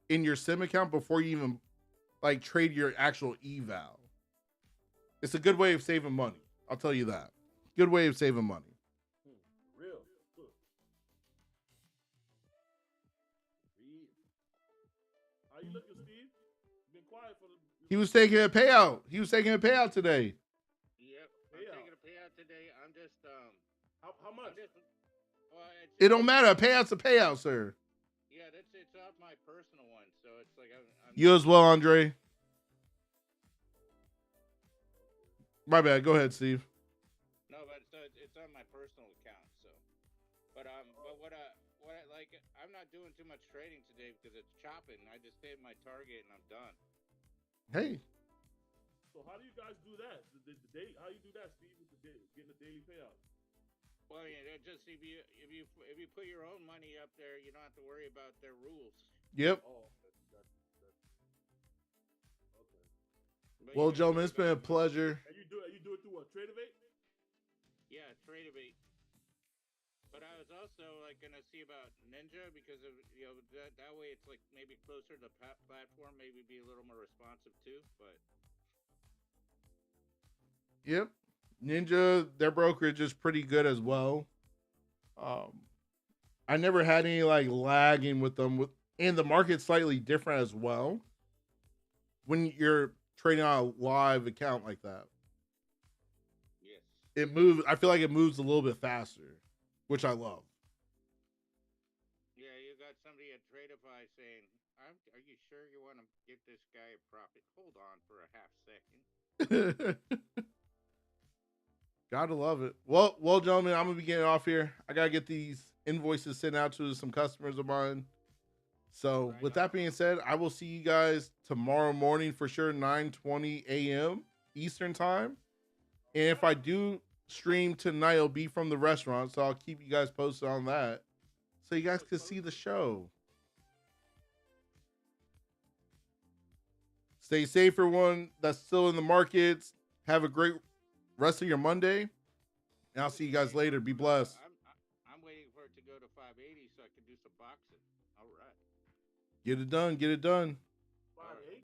in your sim account before you even like trade your actual eval. It's a good way of saving money. I'll tell you that. Good way of saving money. Real. How you looking, Steve? You've been quiet for the. He was taking a payout. He was taking a payout today. Yep. I'm taking a payout today. I'm just How much? Well, It don't matter. A payout's a payout, sir. Yeah, it's off my personal one, so it's like I'm You as well, Andre. My bad. Go ahead, Steve. No, but so it's on my personal account. So, but what I like, I'm not doing too much trading today because it's chopping. I just hit my target and I'm done. Hey. So how do you guys do that? The day, how you do that, Steve? With the getting a daily payout? Well, yeah, just if you put your own money up there, you don't have to worry about their rules. Yep. Oh, that's okay. But Well, you gotta gentlemen, worry it's been a about- pleasure. And you do it through what? Tradeivate? Yeah, Tradeivate. But I was also like gonna see about Ninja because of that way it's like maybe closer to the platform, maybe be a little more responsive too. But Yep. Ninja, their brokerage is pretty good as well. I never had any like lagging with them, and the market's slightly different as well when you're trading on a live account like that. yes, It moves. I feel like it moves a little bit faster, which I love. yeah, you got somebody at Tradeify saying, "Are you sure you want to give this guy a profit? Hold on for a half second." Gotta love it. Well, gentlemen, I'm gonna be getting off here. I gotta get these invoices sent out to some customers of mine. So, Right with that on. being said, I will see you guys tomorrow morning for sure, 9:20 a.m. Eastern time. And if I do stream tonight, it'll be from the restaurant, so I'll keep you guys posted on that, so you guys can see the show. Stay safe, everyone that's still in the markets. Have a great rest of your Monday, and I'll see you guys later. Be blessed. I'm waiting for it to go to 580 so I can do some boxing. All right. Get it done. Get it done.